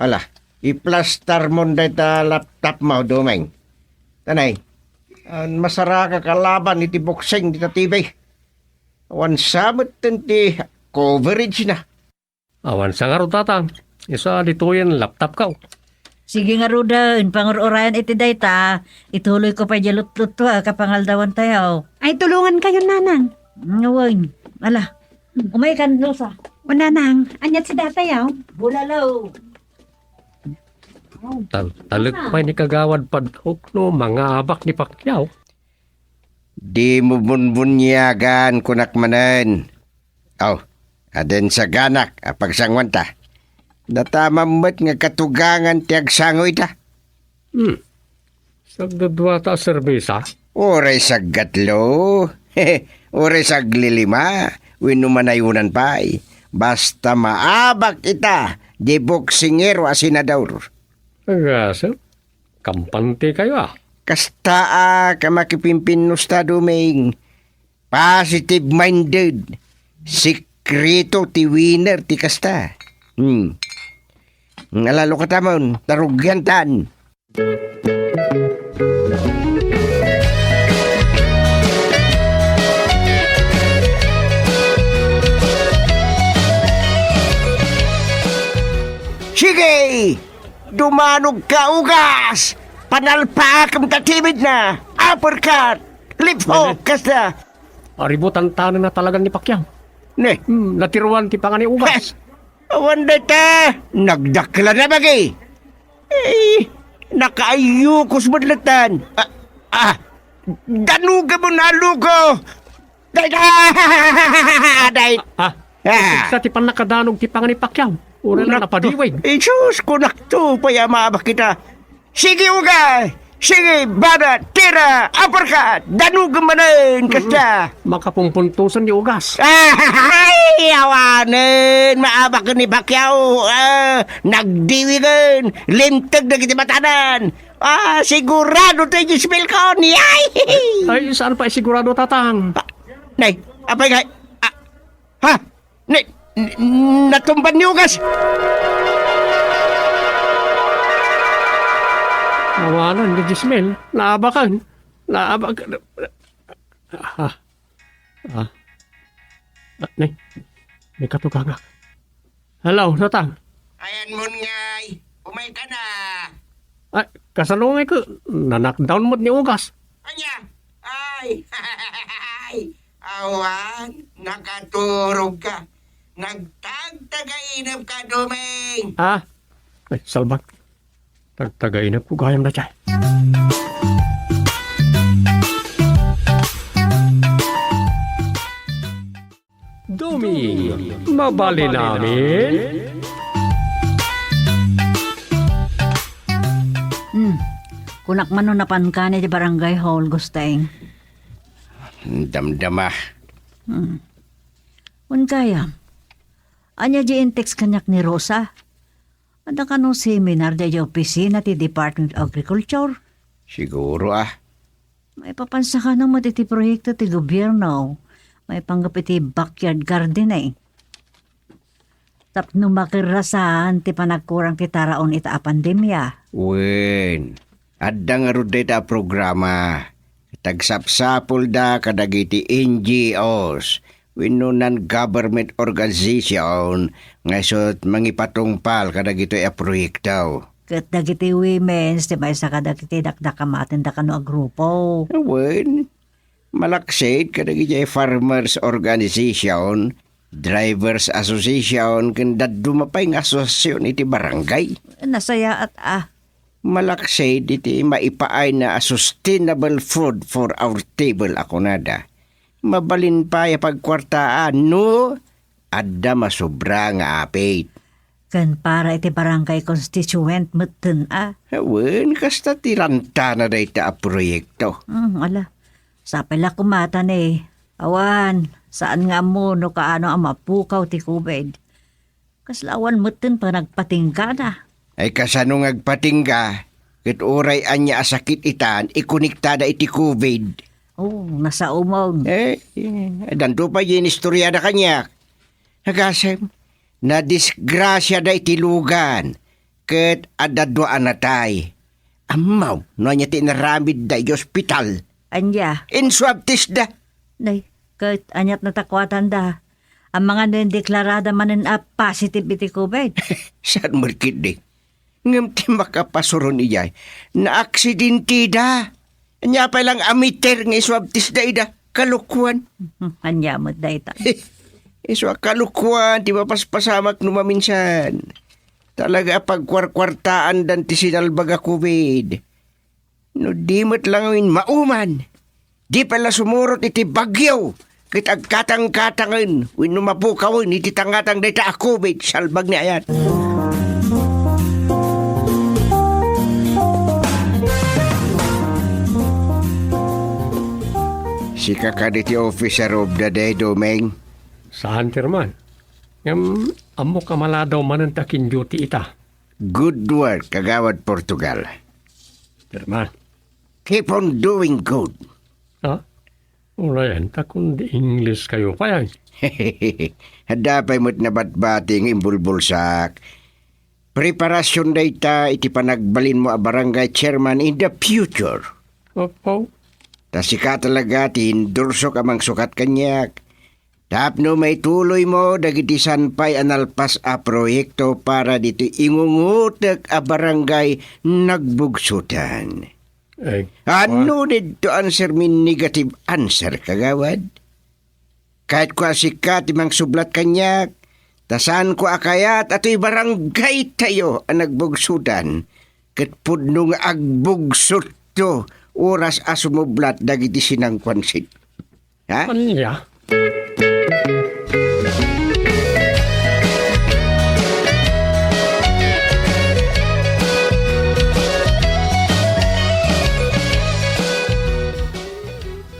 Ala, i-plaster mo na ita laptop mo, Dumeng. Tanay, masara ka kalaban iti boxing dita TV. Awan samot ti coverage na. Awan sa nga ro tatang. Isa dituyan laptop ka. Sige nga ruda, pangurayan iti dayta, ituloy ko pa jalutlut to kapangaldawan tayo. Ay tulungan kayo, nanang. Ngayon, ala, Umay ka, Rosa. Una nang, anyat si datayaw. Bulalaw. Talagpay ni kagawad padok no, mga abak ni Pacquiao. Di mo bunbunyagan kunak manen. Oh, aden sa ganak apag sangwanta. Datamamet nga katugangan tiag sangoy ta. Sagdadwa ta serbesa. Oray sa gatlo. Oray sa glilima. Winumanayunan pa'y. Basta maabak ita. Di boksingero asinador. Agasa, kampante kayo ah. Kasta ka makipimpin nusta duming. Positive-minded. Sikreto ti winner ti kasta. Ngalalo ka tamon, tarugyan taan. Sige! Dumanog ka ugas! Panalpa kang tatimid na! Uppercut! Lip hook! Kasta! Aributan tanan na talagang ni Pacquiao. Ne, Natiruan ti pangani ugas. awan na ta! Nagdakla na bagay! Eh, nakaayukos madlatan! Danuga mo na lugo! Day! Sa ti panakadanog ti pangani Pacquiao. Ura na napadiwig. Isus, kunakto, payamabak kita. Sige, uga! Sige, bada, tira, uppercut, danugan manin, kasta. Makapumpuntusan ni ugas. Ay, awanin, maabak ni Pacquiao. Nagdiwigan, lintag na kita matanan. Sigurado tayo yung spell ko niyay. Ay, saan pa sigurado tatang? Nay, apay nga, natumban ni ugas. Nawanan ni Gismel. Naabakan. May katuganga. Hello, tatang. Ayan mo ngay, umay ka na. Ay, kasalungay ko. Nanakdown mo ni ugas. Anya, ay, awan, nakaturog ka. Nagtagtagainap ka, Dumeng. Ay, salbat. Tagtagainap ko gayam na chay. Dumi, mabali namin. Kunak man no napan ka ni di barangay hall, Gusteng. Damdama. Un kaya, anya di intex kanyak ni Rosa. Ada ka no seminar di opisina ti Department of Agriculture. Siguro May papansa ka ng matiti proyekto ti gobyerno. May panggap iti backyard garden eh. Tapno makirasahan ti panagkurang ti taraon ita a pandemya. Wen, adda nga ro data programa. Tagsapsapol da kadagiti NGOs, winunan government organization, nga isot mangipatungpal kadagito a proyekto. Kat dagiti women's, ti may sa kadagiti dakdakamatin da kano a grupo. Wen, malaksid kadagiti farmers organization, drivers association, kanda dumapay nga asosasyon iti barangay. Nasaya at Malaksid iti maipaay na a sustainable food for our table ako nada. Mabalin pa ya pagkwartaan no, adda masobra nga apit. kan para iti barangay constituent mutten Wen, kasta tiranta na da ita a proyekto. Ala, sapila kumatan eh. Awan, saan nga mo no kaano ang mapukaw ti COVID. Kaslawan mutten pa nagpatingka na. Ay kasano ngagpatingga, ket oray anya asakit itan, ikuniktada iti COVID. Oh, nasa umong. Danto pa yung istorya na kanya. Nagasem, na disgrasya da iti lugan, ket adadwaan natay. Amaw, no anya tinaramid da iti ospital. Anya, Inswab test da. nay, kahit anyat natakwatan da. Ang mga nindeklarada manin positive iti COVID. Saan markit di? Ngam ti makapasuron iyay. Na aksidente da. Anya pa lang amiter ng iswab test da ida. Kalukuan. Anya mo da ita. Iso kalukuan, di ba paspasamak numaminsan. Talaga pagkwarkwartaan dan ti sinalbaga COVID. No dimot lang ang mauman. Di pala sumurot iti bagyaw. Kit agkatang-katangan. Win numapukawin iti tangatang data a COVID. Salbag ni ayat. Si kakaditi officer of the day, Domeng. Saan tirman? Ngam, amo kamaladaw man ang takin duty ita. Good work, kagawad Portugal. Tirman. Keep on doing good. Ha? Wala yan, takon di English kayo pa yan. Hadapay mo't nabatbating imbulbulsak. Preparasyon data iti panagbalin mo a barangay chairman in the future. Opo. Tasika talaga ti hindursok amang sukat kanyak. Tapno may tuloy mo dagiti sanpay analpas a proyekto para dito ingungutek a barangay nagbugsutan. Eh, Ano dito answer min negative answer kagawad? Kahit ko asikat imang sublat kanyak, tasan ko akayat ato'y barangay tayo ang nagbugsutan. Kat pudno nga agbugsut to, oras asumublat dagiti sinang kwansit. Ha? Anya?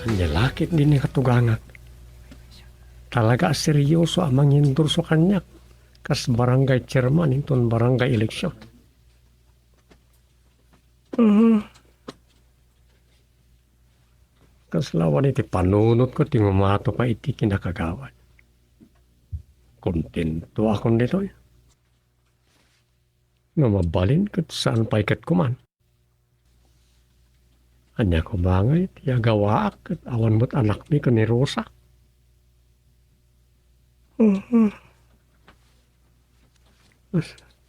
Anya lakit din ni katugangat. Talaga seryoso amang endorso kanyak. Kas barangay chairman inton barangay eleksyon. Kaslawan iti panunot ko ti ngumato pa iti kinakagawad. Kontento akong dito. Nga mabalin kat saan pa ikat kuman. Anya ko bangay ti agawa kat awan mo't anak mi ka ni Rosa.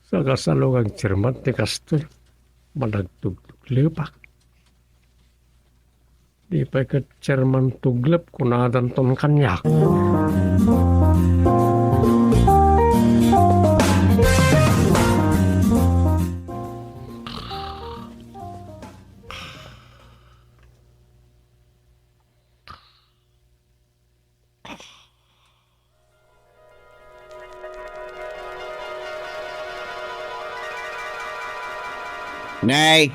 Sa kasalong ang chairman ti kastoy. Managtugtug lepak. Di pa ka chairman tuglep kunadan ton kanyak. Nay,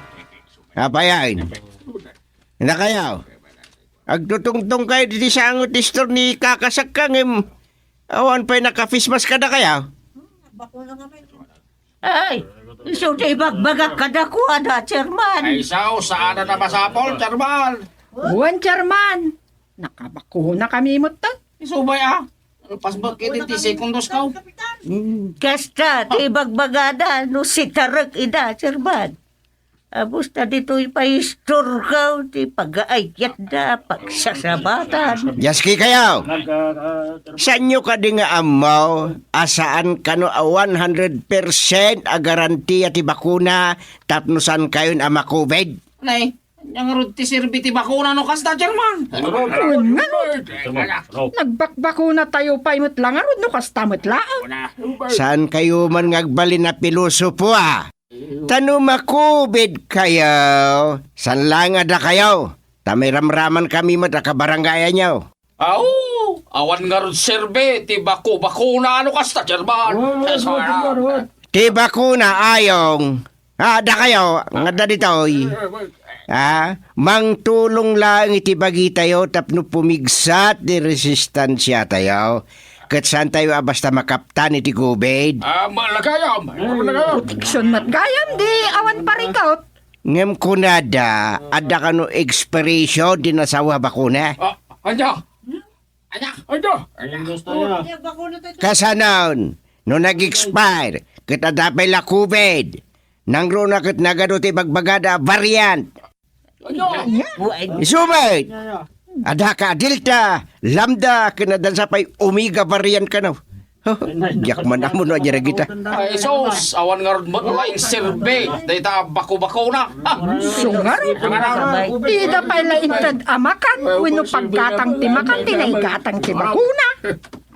apa yan? Hindi kayo. Agtutungtong kayo dito sa angot istor ni kakasakang awan pa'y naka-fismas ka na kaya? Ay, iso di bagbagak kadakuan ha, chairman. Ay, sao, saan na masapol, Charmal? Buwan, Chairman. Nakabakuna kami mo to. Isubay Pasbak iti sekundos ka. Kasta, di bagbagada, no si Tarak ida, chairman. Abusta dito ipahistor ka, di pag-aayat na, pagsasabatan. Yaski kayo. Saan nyo ka di nga amaw, asaan ka no a 100% a garantiya ti bakuna, tapno saan kayo na ma-COVID? Nay, yung ruti sirbiti bakuna no kasta, Charmal. Nagbakbakuna tayo pa imot lang arod no kastamot lang. Saan kayo man ngagbali na pilosopo Tano ma-COVID kayo, san lang ada kayo? Tamay ramraman kami matakabaranggayan nyo. Awan nga rin sirbe, ti bakuna ano kasta, Charmal. Ti bakuna ayong. Da kayo, nga da ditoy. Mangtulong lang iti bagi tayo tapno pumigsat di resistansya tayo. Kat saan tayo basta makaptan iti COVID. Malagayam. Proteksyon matgayam di awan parikaut. Ngem kunada, ada ka no expiration di nasawa bakuna. Anya. Kasanaon, no nag-expire, kita dapay la COVID. Nangro na kat nagaduti bagbagada variant. Isumay! Ada ka Delta, Lambda, kinadan sa pay Omega variant ka na. Yak man mo na dyan kita. Ay, sos, awan nga rin mo laing sirbe. Dahita bakuna. Sungar. Ida pa ila intad amakan. Wino pagkatang timakan, tinaigatang ti bakuna.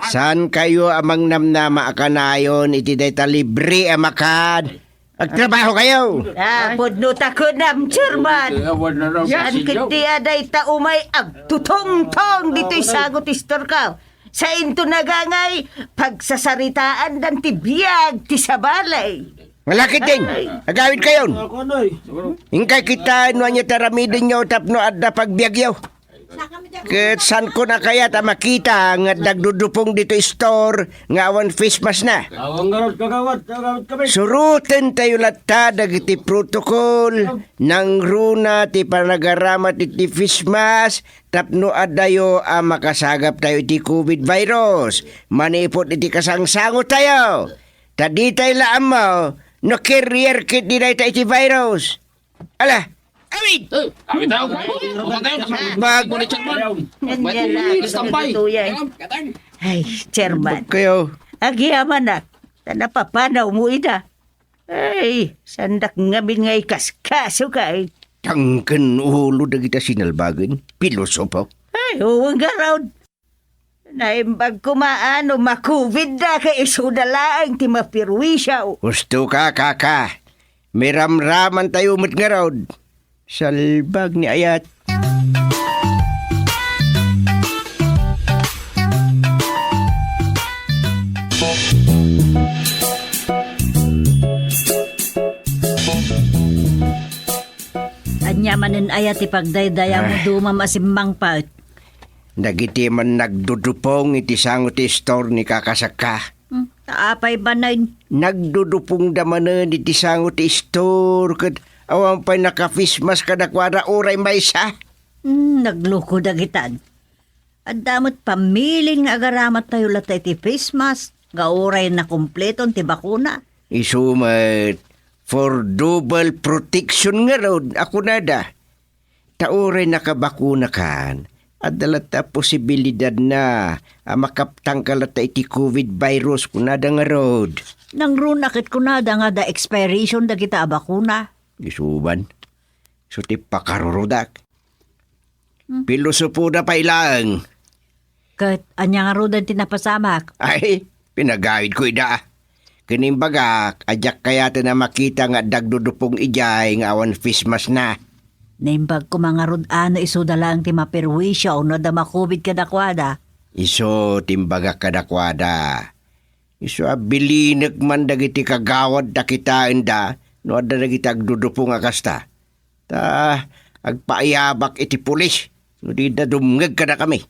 Saan kayo amang namnama akanayon iti dayta libre amakan? Agtrabaho kayo. Budnuta ko nam, Chairman. Yan kiti aday ta umay agtutong-tong dito'y sagot istor ka. Sa into nagangay, pagsasaritaan dan tibiyag ti sabalay. Malakit din. Agawid kayon. Ingkay kita no anya taramidin nyo tapno adda pagbiagyaw. Ket san ko na kaya ta makita nga nagdudupong dito store nga awan face mask na. Awang garot kagawad kami. Suruten tayo latta dagiti protocol nang runa ti panagaramat iti face mask tapno adayo a makasagap tayo iti COVID virus. Manipot iti kasangsango tayo. Tadi tayo laam mo no carrier kit di tayo iti virus. Ala, awid! Awit daw. Mag Yan Ay, Chairman. kayo. Agyaman na. Napapanaw mo ina. Ay, sandak ngamin ngay kaskaso ka eh. Tangken ulo dagita sinalbagan. Pilosopo. Ay, huwag ka raw. Naimbag kumaano, makuvid na ka isudalaang ti mapirwisyaw. Gusto ka, kaka. May ramraman tayo umat nga raw. Salbag ni Ayat. Anya manin ayat ipagdaydaya mo dumam asimmang paut. Nagiti man nagdudupong iti sangot ti store ni kakasaka. Taapay ba na yun? Nagdudupong damanan iti sangot ti store. Kat awang pa'y naka-fismas kadakwada oray maysa. Nagluko dagitan. At damot pamiling nga agaramat tayo latay ti face mask. Gauray na kompleton ti bakuna. Isumat for double protection nga raw. Ako nada. Taoray nakabakuna kan. At dalata posibilidad na makaptang kalata iti COVID virus kunada nga road. Nang runakit ko na nga da expiration da kita bakuna. Isuban. So ti pakarurudak. Pilosopo na pa ilang. Kat anya nga rodan tinapasamak. Ay, pinagawid ko ida. Kinimbaga, ajak kaya na makita nga dagdudupong ijay nga awan fismas na. Naimbag ko mga rod ano iso dalang ti mapirwisya o na da makubid kadakwada. Iso timbaga kadakwada. Iso abilinag man dagiti kagawad da kitain da no adda dagiti agdudupong akasta. Ta agpaayabak iti pulis no di da dumngeg kada kami.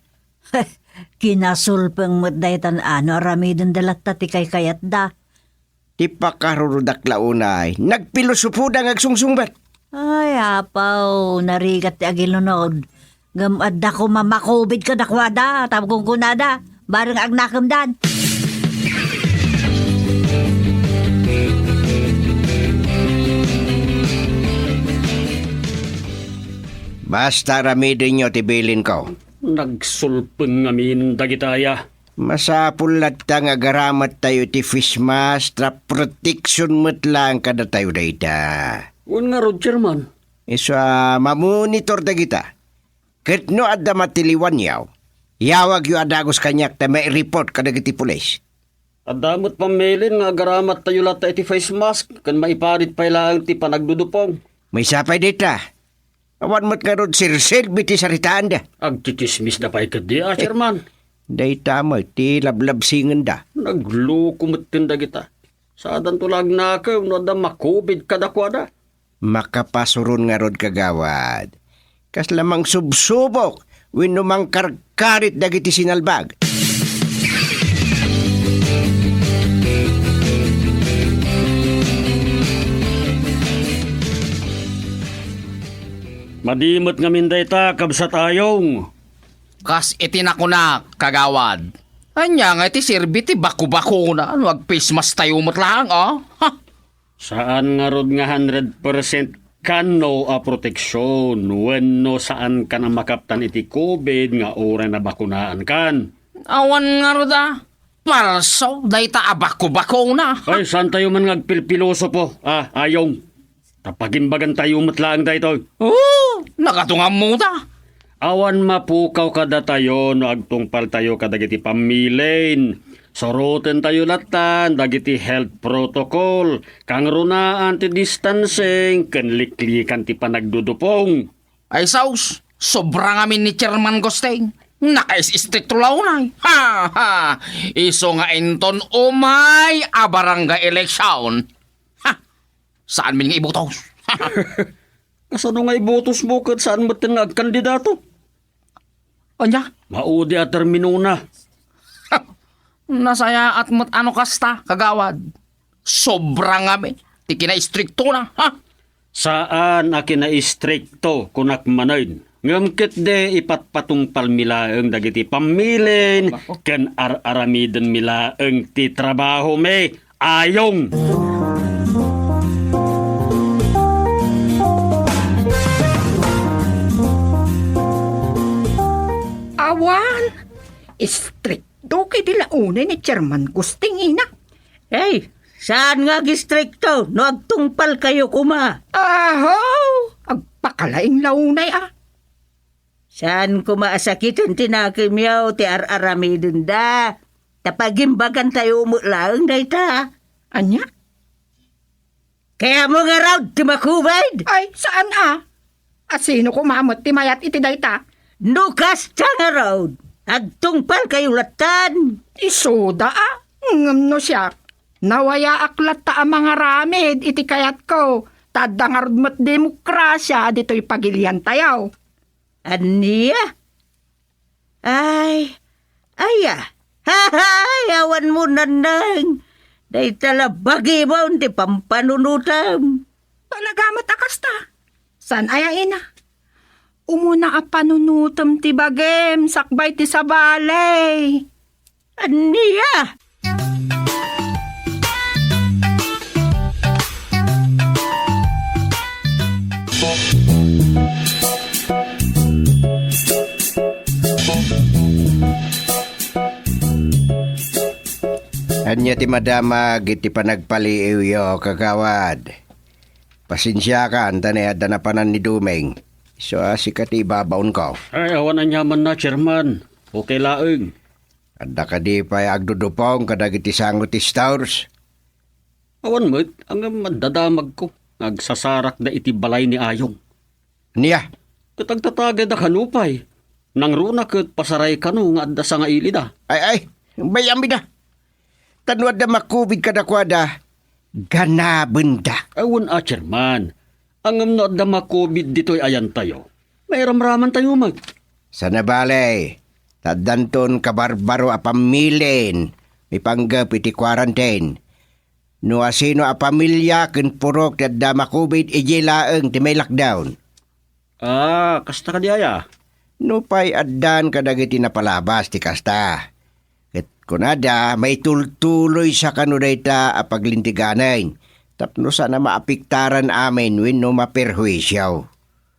Kinasulpeng mo't ano aramidon dalat ti kay kayat da. Ti pakarurudak launay nagpilosopo da ngagsungsungbat. Ay, apaw, narigat ti agilunod. Gamadda ko mamakubid ka dakwada, tabkong kunada, bareng agnakamdan. Basta ramidin nyo tibilin ko. Nagsulpeng ngamin dagitaya. Masapul latta nga garamat tayo ti fish mask tra protection mo't lang kada tayo dayta. Un nga rod, Chairman. Iso mamonitor da kita. Ket no adda matiliwan yaw. Yawag yu adagos kanyak ta may report kada giti pulis. Adamot pamilin nga garamat tayo lata iti face mask kan maiparit pa ilang ti panagdudupong. May sapay dita. Awan mo't nga rod sirsel biti saritaan da. Agtitismis na pa ikad di, Chairman. Dayta mo ti lablabsingan da. Naglukumot tinda kita. Saadan tulag na ako, no da makubid kadakwada. Makapasuron nga rod kagawad. Kas lamang subsubok, wino mang karkarit dagiti sinalbag. Madimot nga minday ta, kabsa tayong. Kas itinako na, kagawad. Anya nga iti sirbi ti bako-bako na. Ano ag-face mask tayo matlang, oh? Ha? Saan nga rod nga 100% kano a proteksyon wenno saan ka na makaptan iti COVID nga oray na bakunaan kan? Awan nga roda. Palso, dayta abako-bako na. Ay, saan tayo man ngagpilpiloso po? Ayong. Tapagimbagan tayo matlaang dayto. Oo, nakatungam mo ta. Awan mapukaw kada tayo no agtungpal tayo kadagiti pamilen. Soroten tayo latan dagiti health protocol. Kang runaan ti distancing ken liklikan ti panagdudupong. Ay saus, sobrang amin ni Chairman Gosteng. Nakais-istrikto launay. Ha ha. Iso nga enton umay a barangay election. Ha. Saan min nga ibutos? Kasano nga ibotos mo kat saan mo tinag kandidato? Anya? Maudi at termino na. Nasaya at mat ano kasta, kagawad. Sobrang amin. Ti kina-istrikto na. Ha? Saan akin na istrikto kunak manayn? Ngamkit de ipatpatong palmilaeng dagiti pamilin ken ar-aramiden milaeng ti trabaho me ayong. Awan, stricto kay dilaunay ni Chairman Gusting ina. Hey, saan nga gistrikto? No agtungpal kayo kuma. Aho, agpakalaing launay ah. Saan kumaasakitan tinakimyaw ti ar-aramidin da? Tapagimbagan tayo umutlaang day ta. Anya? Kaya mo nga raw ti makubad? Ay, saan ah? Asino kumamot ti mayat iti dayta? Nukas ta nga raw. Agtungpal kayo latan. Isoda ah. Ngam no siya. Nawaya aklat ta ang mga ramid iti kayat ko. Tadangarod mo't demokrasya dito'y pagilian tayaw. Aniya? Ay, awan mo nanang. Day talabagi mo di pampanunutam. Talaga matakas ta. San ayain na? Umuna a panunutam ti bagem, sakbay ti sabalay. Aniya? Anya ti madama giti panagpaliiw yo, kagawad. Pasensya ka, anta na yada na panan ni Dumeng. So, sikat ibabaon ko. Ay, awan ang yaman na, Chairman. Okay laeng. Anda ka di pa agdudupong kadagiti sangot ti stars. Awan mo't ang madadamag ko. Nagsasarak na iti balay ni Ayong. Niya, Katagtatagad na kanupay. Nang runa kat pasaray kanu nga adda sa nga ilida. ay, bayami na. Tanwad na makubig ka na kwada, ganabenda. Awan Chairman. Ang amno adda makobid dito'y ayan tayo. May ramraman tayo mag. Sa nabalay, tadanton kabarbaro a pamilin, may panggap iti quarantine. No asino a pamilya ken purok tadda makubid ijilaeng ti may lockdown. Kasta ka di aya. No pay addan kadagiti napalabas ti kasta. Ket kunada may tultuloy sa kanudayta a paglintiganay. Tapno sana maapiktaran amin wenno maperhuisyaw.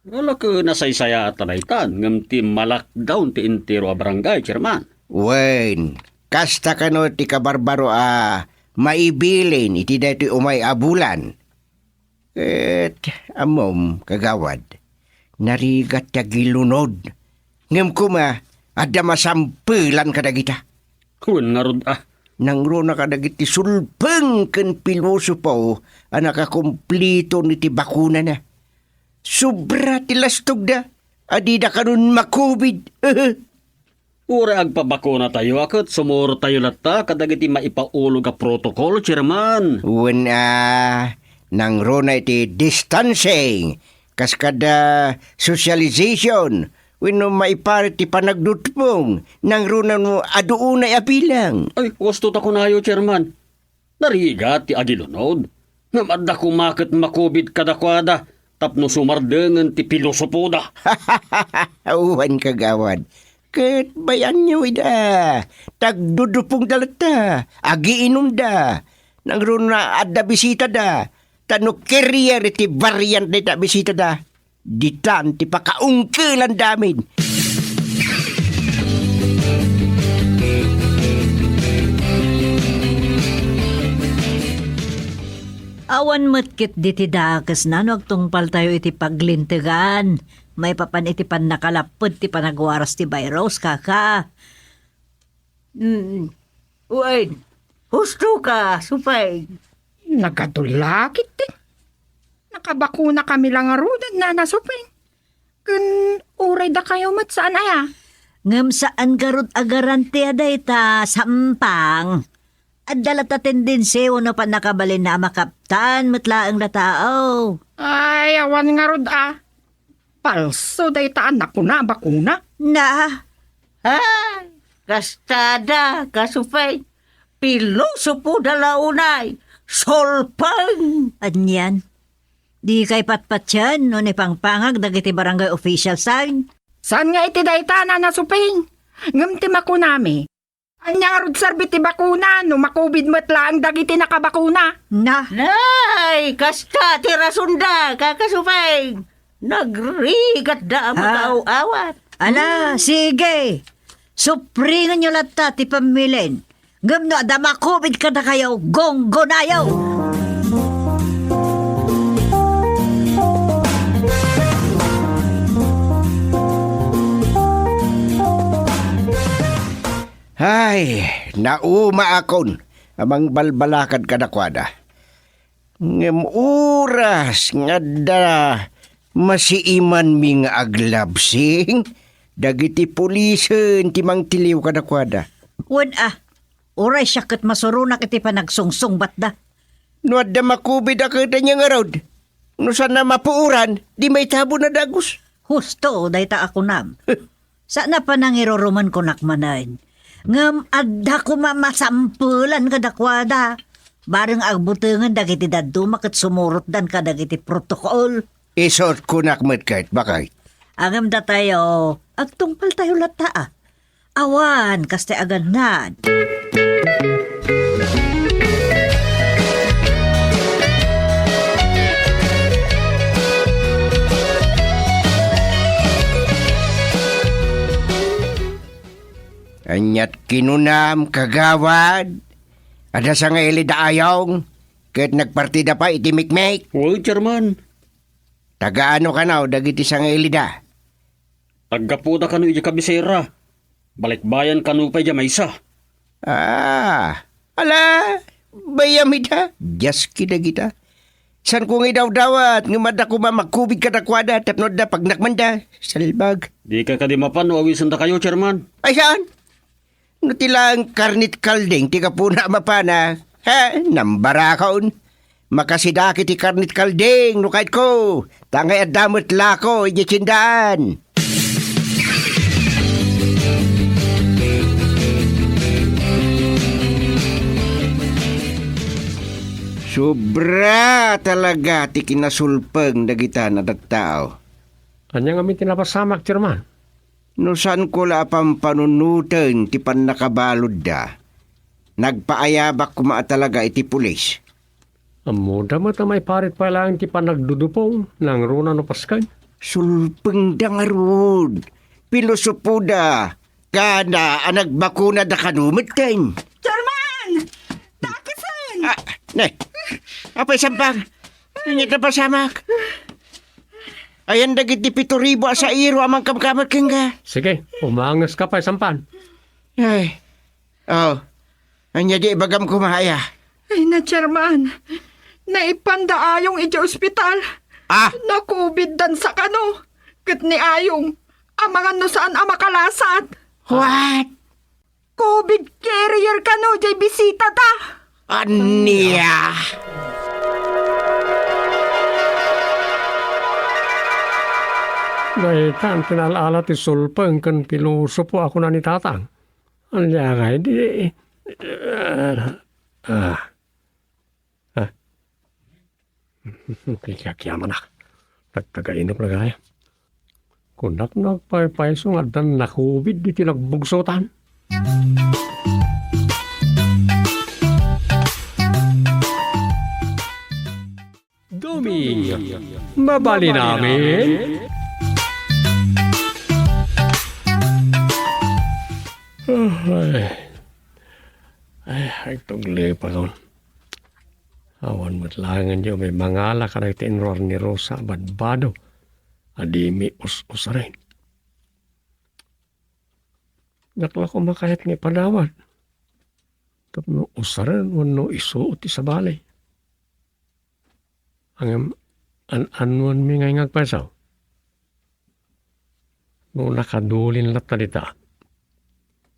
Wala ka nasaysaya at talaytan. Ngam ti malakdown ti intero a barangay, Chairman. Wen, kasta kano ti kabarbaro a maibilin iti dati umay abulan. Et amom kagawad, narigat ta gilunod. Ngem kuma, ada masampulan kadagita. Kun nga rod Nang rona kadagiti sulpeng ken piloso po, nakakumplito ni ti bakuna na. Sobra ti lastog da, adi da kanun makubid. Ura agpabako na tayo akot sumuro tayo lata kadagiti maipaulog a protocol, Chairman. Wen nang rona iti distancing, kaskada socialization, wenno maipari ti panagdutpong, nang rona mo aduunay apilang. Ay, gusto ta ko na ayo, Chairman. Nariga ti agilunod. Ngam adda kumakit makubid kadakwada. Tapno sumardengan ti pilosopo da. Awan kagawad. Ket bayan nyo ida. Tagdudupong dalata. Agiinom da. Nang runa adda bisita da. Tano carrier iti variant na ita bisita da. Ditan ti pakaungkilan damin. Awan matkit diti dakas na no agtungpal tayo iti paglintigan. may papanitipan nakalapod ti panagwaras ti virus, kaka. Uy, husto ka, supay. Nagadulakit din. Nakabakuna kami lang arudan na nasupin. Kun uray da kayo mat saan aya? Ngam saan garot agarante aday ta sampang. At dalat na tendensi no pa nakabalin na makaptan matlaang na tao. Ay, awan nga rod Palso day taan ako na bakuna. Na, Ay, kastada, kasupay. Piloso po dalaunay. Solpang. anyan. Di kay patpat yan no ni pangpangag dagiti barangay official sign. Saan nga iti day ta na nasupin? Ngam ti makunami. Anya nga rod sarbi ti bakuna no makubid matlaang dagiti nakabakuna. Na, Nay, kasta tirasunda, kakasupay. Nagrigat da ang awat. ala, sige. Supringan nyo lata ti pamilin. Ngam no adama COVID ka na kayo, gonggonayaw. Ay, nauma akon. Amang balbalakad kadakwada. Ngem oras nga da masiiman mi nga aglabsing. Dagiti pulisen timang tiliw kadakwada. Wan oray siya kat masurunak iti panagsungsung batda. No adda makubid ako niya nga rod. No sana mapuuran, di may tabo na dagus. Husto, dayta ako nam. Sana pa nang iroruman ko nakmanain. Ngam adda ko mamasampulan kadakwada. Bareng agbutengan dagiti daduma kat sumurot dan kadagiti protokol. Isot ko nakmet kahit bakay. Agam da tayo, agtungpal tayo lata. Awan, kaste aganan. Anyat kinunam kagawad. Ada sa nga ilid ayong. Kahit nagpartida pa iti mikmek. Uy, Chairman. Tagaano ka na o dagiti sa nga ilida. Aggapuda kanu iti kabisera. Balikbayan kanu pa may isa. Ala, bayamida. Diyas kita kita. San ko nga daw-dawat, nga mada ko magkubig kadakwada, tapnod na pag nakmanda, salbag. Di ka kadimapan o awisan da kayo, Chairman. Ay saan? No tilang karnit kalding, tika po na mapana. Ha, nambarakaon. Makasidaki ti karnit kalding, no kahit ko. Tangay at damot lako, inyitsindaan. Sobra talaga ti kinasulpeng dagita na dagtao. Anya nga mi tinapasamak, Chairman. No saan ko la pang panunutan ti pan nakabalod da. Nagpaayabak kuma talaga iti pulis. Amuda mo ta may parit pa lang ti panagdudupong ng runa no paskay. Sulpeng da nga rod. Pilosopoda. Kana anagbakuna da kanumit kain. German! Takisan! Nay, apay sampang. Ingit na pasamak. Ayan dagiti 7,000 sa iro amang kamkamag kanga. Sige, umangas ka pa sampan. Ay, anya di bagam kumaya. Ay na, German. Naipanda ayong iti ospital. Nakubid dan sa kano. Kat ni ayong. Amangan no saan amakalasat. What? COVID carrier kano, jay bisita ta. Ania. Gaitan, pinalala ti sulpeng kan piluso po ako na ni tatang. Anya nga, di... Kaya-kyaman na. Tagtagainom na gaya. Kunak nagpaypaysong at dan nakubid di tinagbugsotan. Domi, mabali namin. Ay, tugli pa ron. Awan mo't langan niyo may mangala ka na itinror ni Rosa Badbado. Adimi usarin. Nakla ko makahit nga padawan. Tapno usaran wano isuot sa balay. Ang anuan mi ngay ngagpasaw. No nakadulin lat talita.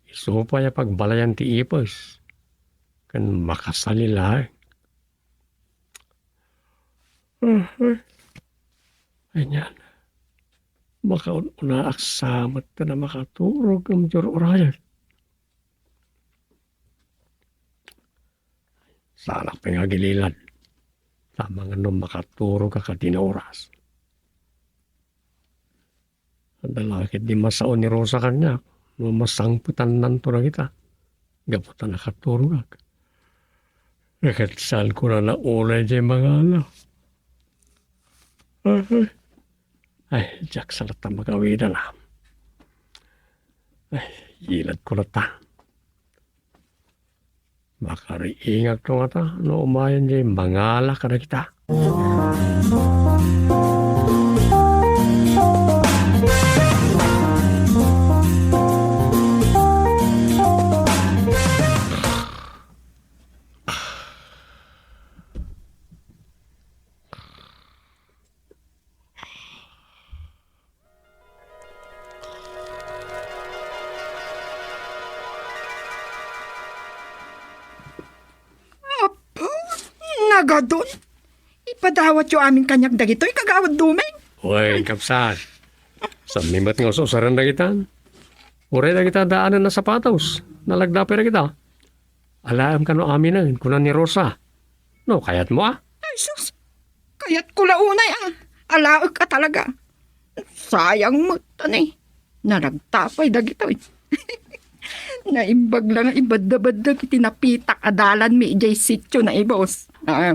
Iso pa ya pagbalayan ti ipos. Kan makasalila. Ayan. Makauna aksamat na makaturog ang jor orayan. Sana pangagililan. Tama nga nung makaturog ka oras. Ang dalakit di masaon ni Rosa kanya. Nung masangputan nanto na kita. Gaputan nakaturog ka. Nakatsal ko na naulay dyan mga ala. Ay, Jack, salat na magawidan na. Ay, ilad ko na ta. Makariingag ko nga ta. No, umayan dyan, mangala ka na kita. Nagadon. Ipadawat yung aming kanyag dagito'y kagawad dumeng. Uy, kapsat. Sa mimat nga usaran na kita. Uray na kita daanan na sapatos. Nalagdapay na kita. Alam ka no amin na, kunan ni Rosa. No, kayat mo ah. Ay, sus. Kaya't ko launay Alaog ka talaga. Sayang mo, tanay. Nalagtapay dagito'y. Naimbag lang ang ibad-bad kiti napitak adalan mi ijay sityo na ibos. Ay,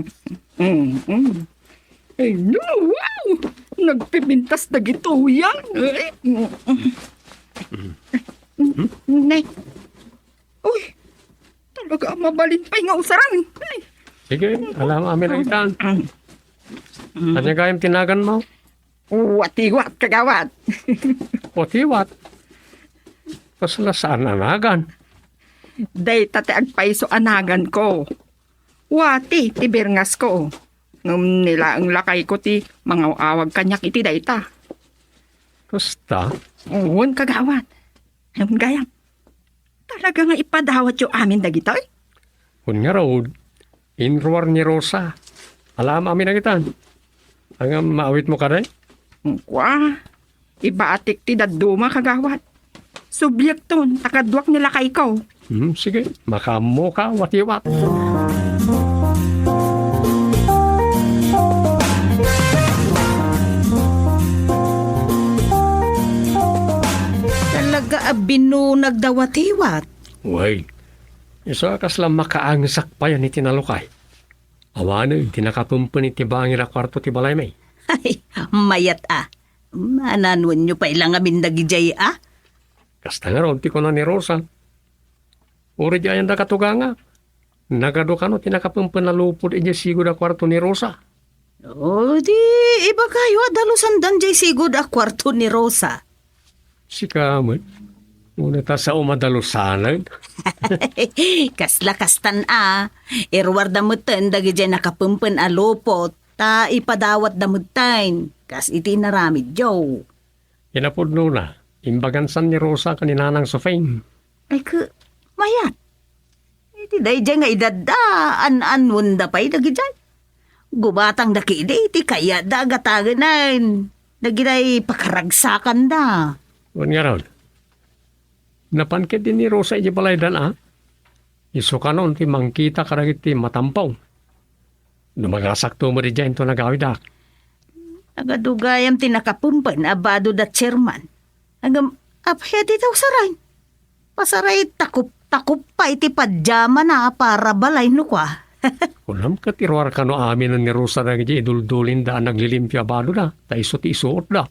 no, wow! Nagpipintas na gito yan. Nay. Uy, talaga mabalin pa'y nga usaran. Ay. Sige, alam amin na kita. Kanya gayam tinagan mo? Wati-wat, kagawad. Wati-wat? Kasala saan anagan? Day tate agpaiso anagan ko. Wati, tibirngas ko. Ngum nila ang lakay ko ti mga awag kanyak iti dayta. Basta? Uwan kagawad. Ayun gayam. Talaga nga ipadawat yung amin dagitoy? Kung nga raw, inruwar ni Rosa. Alam amin na kita. Ang maawit mo ka rin? Kwa, ibaatik ti daduma kagawad. Subyekton, takadwak nila kay ko. Sige, makamo ka, wati-wat. Talaga binunag dawatiwat. Uy, isa kaslang makaangsak pa yan iti nalukay. Awano, tinakapumpan iti bangir a kwarto ti balay may. Ay, mayat Mananwan nyo pa ilang amin dagijay Kasta nga ron, ti ko na ni Rosa. Uri di ayan da katuga nga. Nagado ka no, tinakapumpan na lupod iti sigod a kwarto ni Rosa. O di, iba kayo dalusan dan jay sigod a kwarto ni Rosa. Sika mo, una ta sa umadalusanan. Kasla-kastan irwar damutan dagijay nakapumpan a lupot, ta ipadawat damutan. Kas iti naramid Joe. Inapudno na, imbagansan ni Rosa kaninanang Sofeng. Ay mayat. Iti dayjay nga idadda, an-anwun da pa'y dagijay. Gubatang daki iti kaya dagataganan. Naginay pakaragsakan da. Kung nga ron, napankit din ni Rosa iti balaydan Iso ka noon, ti mangkita karagit ti matampaw. Lumagasak mo di dyan ito nagawidak. Agadugayam tinakapumpan abado da chairman. Agam aphet itaw saray. Pasaray takup pa iti padyama na para balay no kwa. Kunam ka tirwar ka no amin ni Rosa na gaya iduldulin da naglilimpya abado na. Ta iso ti isuot da.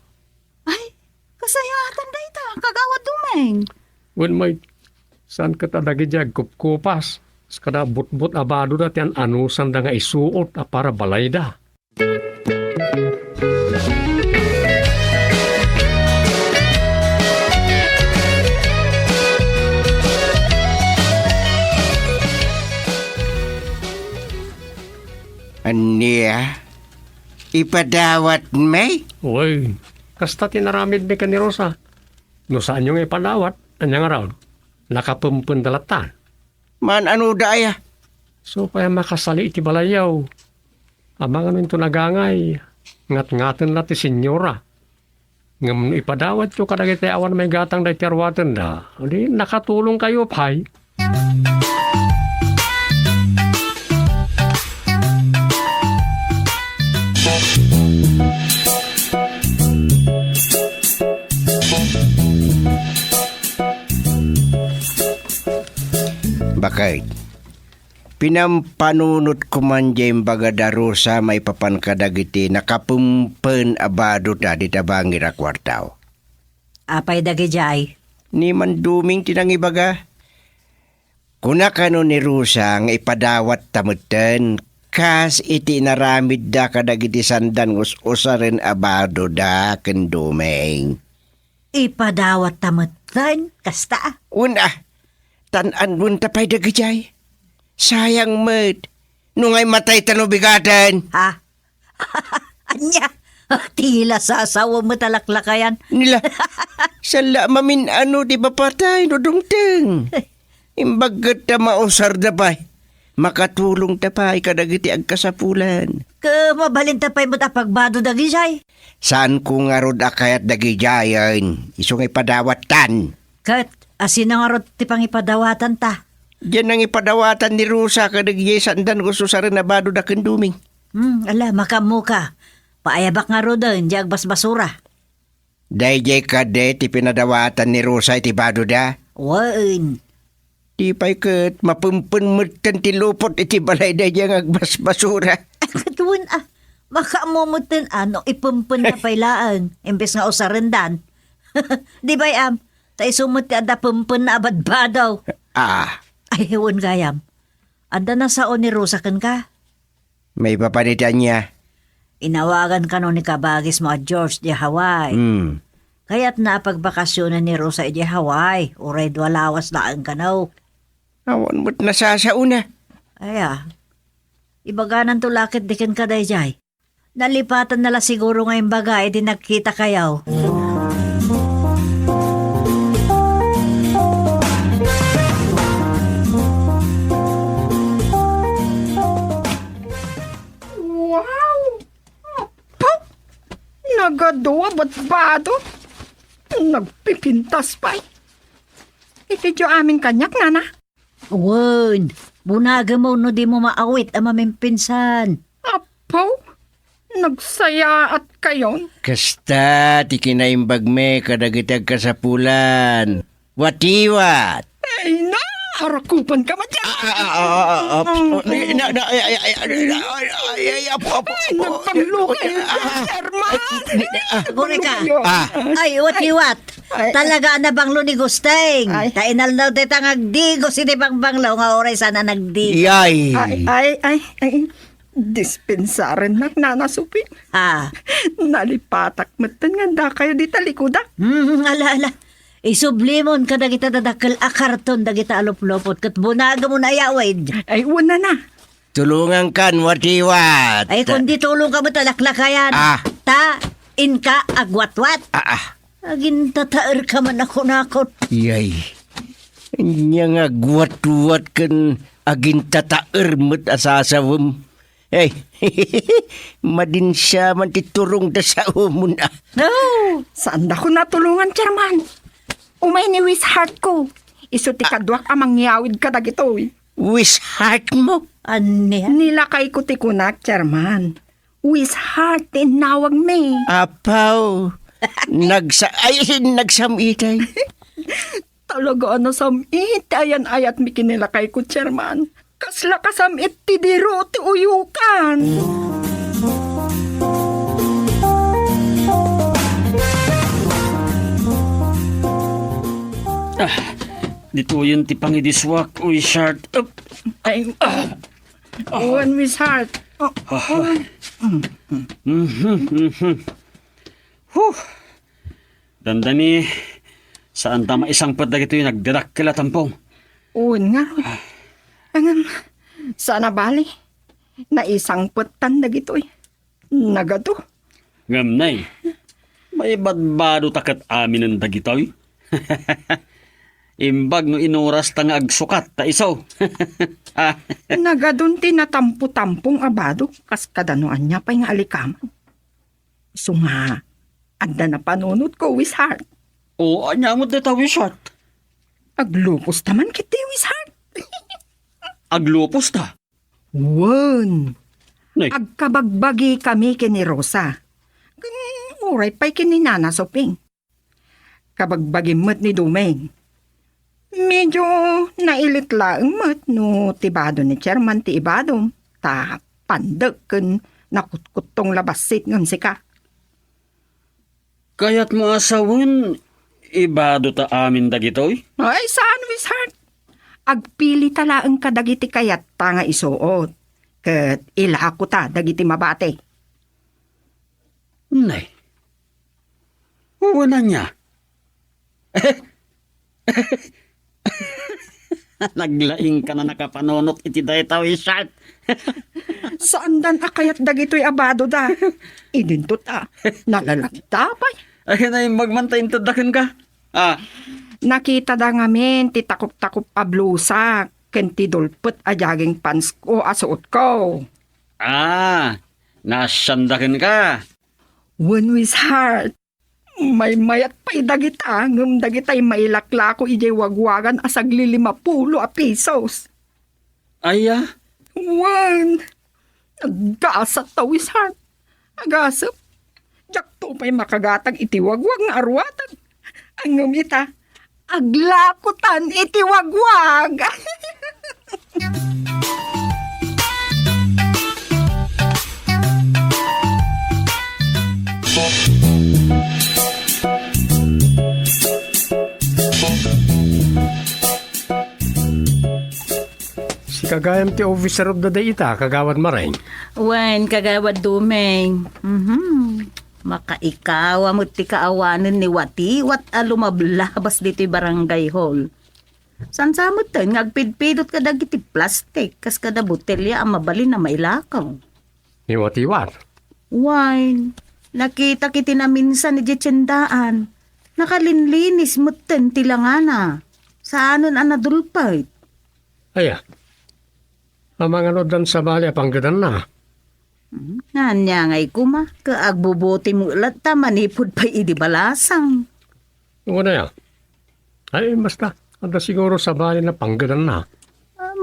Ay, kasayatan da ita. Kagawad dumeng. When may saan ka talagi dyan kupkupas. Kada but-but abado da tiyan anusan da nga isuot para balay da. Aniya? Ipadawat may? Uy, kasta tinaramid ni ka ni Rosa. No saan yung ipanawat, anyang araw, nakapumpundalatan. Man ano daya? So, kaya makasali iti balayaw. Amang ano ito nagangay. Ngat-ngatin na ti senyora. Ngam ipadawat yung kadagiti awan may gatang na itiarwatan na. Hindi, nakatulong kayo, pay. Bakit? Pinampanunot ko man dyan baga darusa may papankadagiti nakapumpen abado ta di tabangi ra kwartaw. Apay dagi jay. Ni man duming tinangibaga. Kuna kano ni Rusa nga ipadawat tamutan kas iti naramid da kadagiti sandan us-usa rin abado da ken duming. Ipadawat tamutan, kasta. Una, tanan mo tapay dagijay. Sayang med. Nungay matay tanubigatan. Ha? Anya? Tila sa asawa mo talaklakayan. Nila, sala mamin ano di ba patay no dungteng. Imbagat na mausar da pa'y. Makatulong ta pa'y kadagiti agkasapulan. Mabalin tapay mo tapagbado dagi jay. Saan ko nga rod akayat dagijayan? Isong ipadawatan. Kat, asin na nga ro ti pangipadawatan ta. Diyan ang ipadawatan ni Rusa kadagijay sandan gusto sa rin abado da kenduming. Ala, makamuka. Paayabak nga ro doon, di agbas-basura. Dayjay ka de ti pinadawatan ni Rusa iti bado da. Wain. Di pa'y kat mapumpen mutan ti lupot iti balay dayjay ang agbas-basura. Katuan makamumutin ano, ipumpun na pailaan. Imbes nga usarendan. Di ba yam? Tay sumut ti ada pumpun na abadbadaw. Ah, Ay, hewan gayam. Ada na saon ni Rosa kan ka? may papanitan niya. Inawagan ka no ni kabagis mo at George di Hawaii. Kaya't napagbakasyonan ni Rosa di Hawaii. Uray walawas laan ka no. Awan mo't nasasauna. Aya, ibaganan to lakit dikin ka dayjay. Nalipatan nala siguro ngayong bagay di nagkita kayaw. Wow! Apo! Nagaduwa ba't bado? Nagpipintas pa. Iti jo amin kanyak, nana. Wan, bunaga mo no di mo maawit ang mamimpinsan. Apo! Nagsaya at kayon. Kasta, ti kinaimbag me kadagitag kasapulan. Watiwat. Ay na! Harakupan ka man dyan! Nagpanglukay ka, Herman! Buri ka. Ah. Ay, what? Ay. Talaga na banglo ni Gusteng. Ay. Tainal daw detang agdigo si di bang banglo nga oray sana nagdigo. Yay! Ay. Dispensaren na nanasupi. Ah, Nalipatak matan nga da kayo di talikuda. ala. Isublimon ka dagita dadakkel a karton dagita aluplopot kat bunaga mo na yawid. Ay, una na. Tulungan kan, watiwat. Ay kundi tulong ka mo talaklakayan. Ah. Ta, inka agwatwat. Agin tataer ka man ako nakot. Yay. Nya nga guwat-guwat kan agin tataer mo't asasawam. Hey, madin siya man titurong da sa umon ah. No. Saan da ko natulungan, Chairman? Umay ni Wishart ko. Iso ti kadwak amang yawid ka dagito. Wishart mo? Anya? Nilakay ko ti kunak, Chairman. Wishart tinawag me. Apaw. Nagsamitay. Talaga ano samit, ayan ayat mi kinilakay ko, Chairman. Kasla kasamit ti diro ti uyukan. Dito yun ti pangidiswak, uy, shart. Up. Ay, Owen Wishart. Dandani, saan tama isang padag ito yung nagdirak kila tampong. Owen nga. Angan, sana bali. Naisangputan na gito'y. Nagado. Ngam nay, may badbado takat amin ang dagitoy. Imbag no inuras ta nga agsukat ta isaw. Ah, Nagadun tinatampo-tampong abado kas kadanoan niya pa nga alikaman. So nga, adda na panunod ko, Wishart. o anya mo deta wishat. Aglupos taman kiti, Wishart. Aglupos ta. Wan. Nay, Agkabagbagi kami kini Rosa. Uray pa'y kini Nana Soping. Kabagbagi mat ni Dumeng. Medyo nailit laang mat no tibado ni Chairman ti ibadom. Ta pandeg ken nakutkutong labasit ngam sika. kaya't mo asawin, ibado ta amin dagitoy. Ay, saan, Wishart? Agpili tala ang kadagiti kayat ta nga isuot. Kat ilako ta dagiti mabate. Nay, wala niya. Naglaing ka na nakapanonot iti dayta wishat. Saan dan akayat dagito'y abado da? Idinto ta. Nalalagta pa. Ay na yung magmantayin tadakin ka. Ah, Nakita da ngamin ti takop-takop a blusa. Ken ti dulput a jaging pants ko asuot ko. nasandakin ka. When Wishart. May mayat pa'y dagita. Ngam dagita'y mailakla ko ijay wagwagan asag 50 a pesos. Aya, Wan. Nagkasat ta, Wishart. Agasap. Jak to pa'y makagatag itiwagwag nga arwatan. Ang ngumita, aglakutan itiwagwag. Si kagayam ti officer of the day ita, kagawad maray. Wen, kagawad Dumeng. Makaikawa mo ti kaawanan ni Wati, wat alumablabas dito'y barangay hall. San samot tayo, ngagpidpidot ka dagiti plastic, kas kada botelya ang mabalin na mailakaw. Niwatiwat. Wine, nakita kiti na minsan ni Jetsendaan. Nakalinlinis mo tilangana. Saanon ang nadulpay? Aya. Ang mga nodan sa bali apanggadan na. Nanya ngay kuma, kaagbubuti mo ulat ta manipod pa idibalasang. Una ya. Ay, basta. Anda siguro sa bali na panggadan na.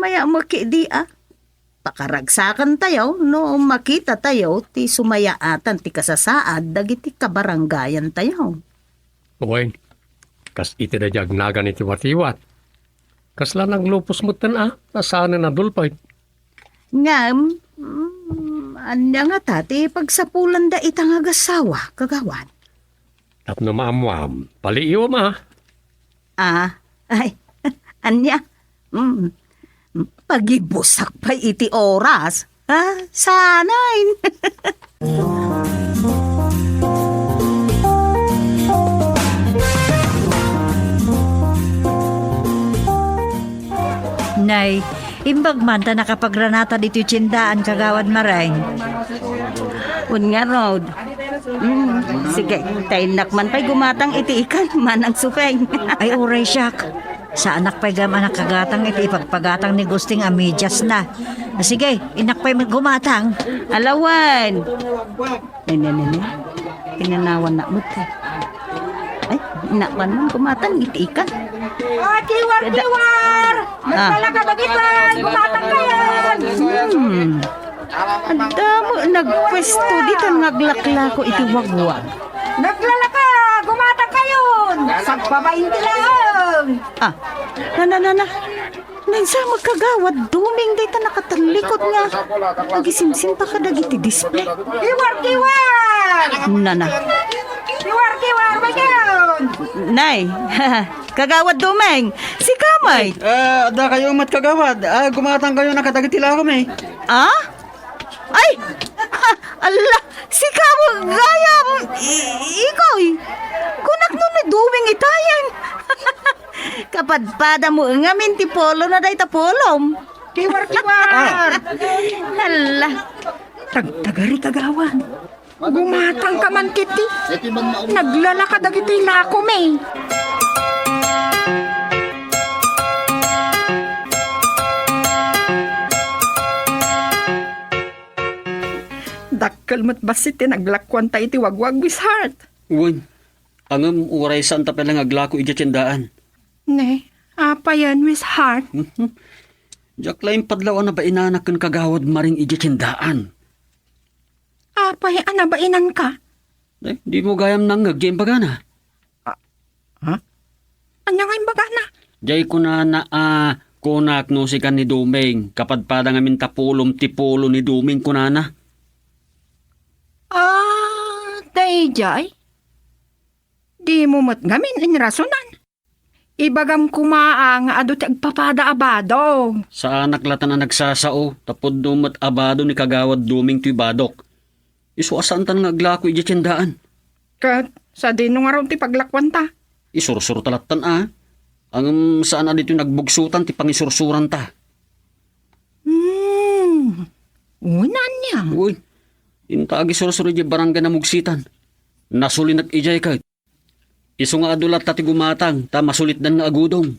Maya makidi Pakaragsakan tayo, no makita tayo, ti sumayaatan ti kasasaad, dagiti kabaranggayan tayo. Uwain. Kas iti da jagnagan iti watiwat. Kas lang naglupos mo tan Nasaan na dulpay. Ngam, anya nga tati, pagsapulan da itang agasawa, kagawan. Tapno maamwam. Paliiwa ma. Ay, anya, pagibusak pa iti oras, sanain. Nay, imbag man ta nakapagranata dito yung tsindaan kagawad maray. Un nga, Rod. Sige, tayo nakman pa'y gumatang iti ikan, manang supeng. Ay uray siyak. Sa anak pa'y anak kagatang iti ipagpagatang ni Gusting amidyas na. Sige, inak pa'y gumatang. Alawan. Nene. Pinanawan na mo ka. Ay, nakman man gumatang iti ikan. Tiwar! Nagtalaga bagitan! Gumatang kayan! Ang damo, nagpwesto dito naglakla ko iti wagwag. Naglalaka! Gumatang kayon! Sagpabainti lang! Na. Nansa magkagawad, duming dito nakatalikot nga. Nagisimsim pa ka dagiti display. Tiwar! Nana. Tiwar! Bayan! Nay, kagawad dumeng. Si Kamay. da kayo mat kagawad. Gumatang kayo nakadagitila kami. Ay! Allah! Si Kamu gayam! Ikoy! Kunak nun na duming itayan. Kapadpada mo ngamin ti polo na day tapolom. Kiwar! Hala, Tagtagari kagawan. Gumatang ka man kiti. Naglalakad agiti lako may. Dakkel mo't basit naglakwan tayo iti wagwag with heart. Uy, angam uray saan ta palang aglako ija tiyandaan. Ne, apa yan with heart? Diyak laing padlawan na ba inanak kan kagawad maring ija tiyandaan. Apa yan anabainan ka? Di mo gayam nang ngagyan bagana. Anya nga imbaga na? Jay ko na kunak no si kan ni Dumeng. Kapad pada ngamin tapulom tipulo ni Dumeng kunana. Dayjay. Di mo mat ngamin inrasunan. Ibagam kumaang ado ti agpapada abado. Sa anak latan na nagsasao, tapod dumat abado ni kagawad Dumeng tuy badok. Isuasan tan nga aglako ija tiyandaan. Kat, sa dinong araw ti paglakwan ta. Isursur talatan Ang saan na dito nagbugsutan ti pangisursuran ta. Unan niya. Uy, intaagi sursuro di barangay na mugsitan. Nasulinak ijay ka. Iso nga adulat tati gumatang, ta masulit dan nga agudong.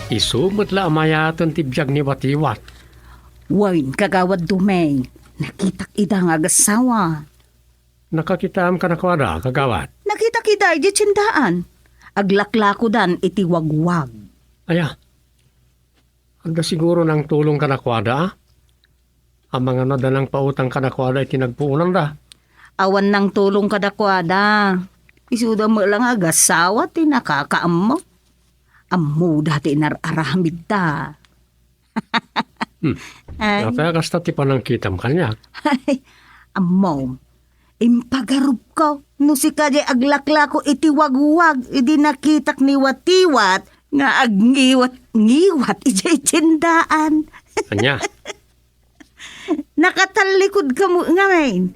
Isumot la amayaton tibiyag ni Watiwat. Wain, kagawad Dumeng. Nakitak ida nga agasawa. Nakakitaam ka na kwada, kagawat. Nakita kita iti tindaan. Aglaklako dan iti wagwag. Aya, agda siguro ng tulong ka na kwada, ang mga nadalang pautang ka na kwada ay tinagpuunan da. Awan ng tulong kadakwada. Isuda mo lang agasawa ti nakakaammo. Ammo dati nararamid ta. Ay, Kaya kasta ti panangkitam kanya. ay, ammo. Impagarup ko, no si kajay aglaklako iti wagwag, idi nakitak ni Watiwat, nga agngiwat iti tindaan. Kanya, Nakatalikod ka mo ngamin.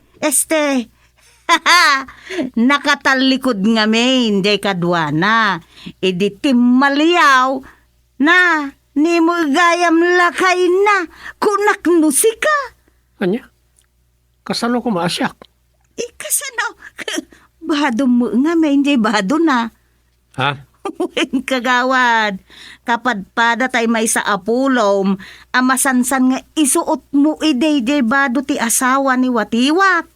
Nakatalikod ngamin, day kadwana. Idi timmaliyaw na, ni mo gayam lakay na, kunak nusika. kanya, kasano ko maasyak. Ikasano, bahado mo ngamin, day bahado na. Ha? Kagawad, kapad pada tay may sa apulom, amasansan nga isuot mo iday bado ti asawa ni Watiwat.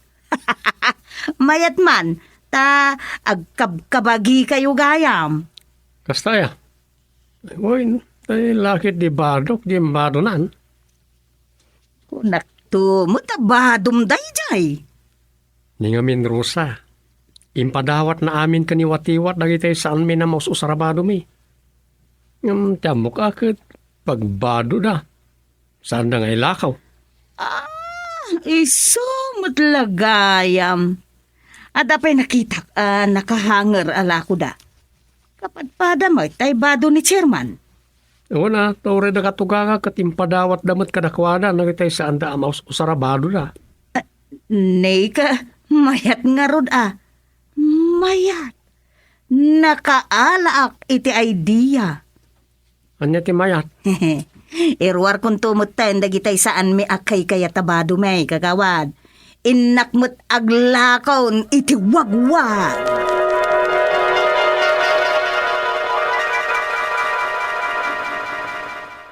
Mayat man, ta agkabagi kayo gayam. Kasta ya. Uy, tay lakit di badok, di badonan. Kunak to, mutabadom dayjay. Ningamin Rosa. Impadawat na amin ka ni Watiwat dagiti saan mi na maus usarabado mi. Tiyamok akit pagbado da. Saan na nga ilakaw? Iso mutlagayam. Adapay nakita nakahanger alako da. Kapad pada mo, tay bado ni chairman. Una, tore na katugaga kat impadawat damot kadakwana nagitay saan da maus usarabado da. Nay ka, mayat nga rod Mayat. Nakaalaak iti idea. Anya ti mayat? Irwar kung tumot tayo dagitay saan mi akay kaya tabado may kagawad. Inakmut aglakaw iti wagwag.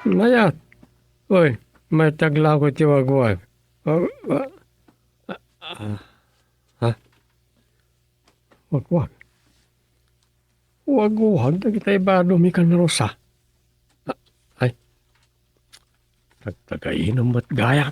Mayat. Uy, may taglaw ko ti wagwag. Ha? Wagwag. Wagwag, dagitay bado mi kan Rosa. Ay. Tagtagainom ba't gaya?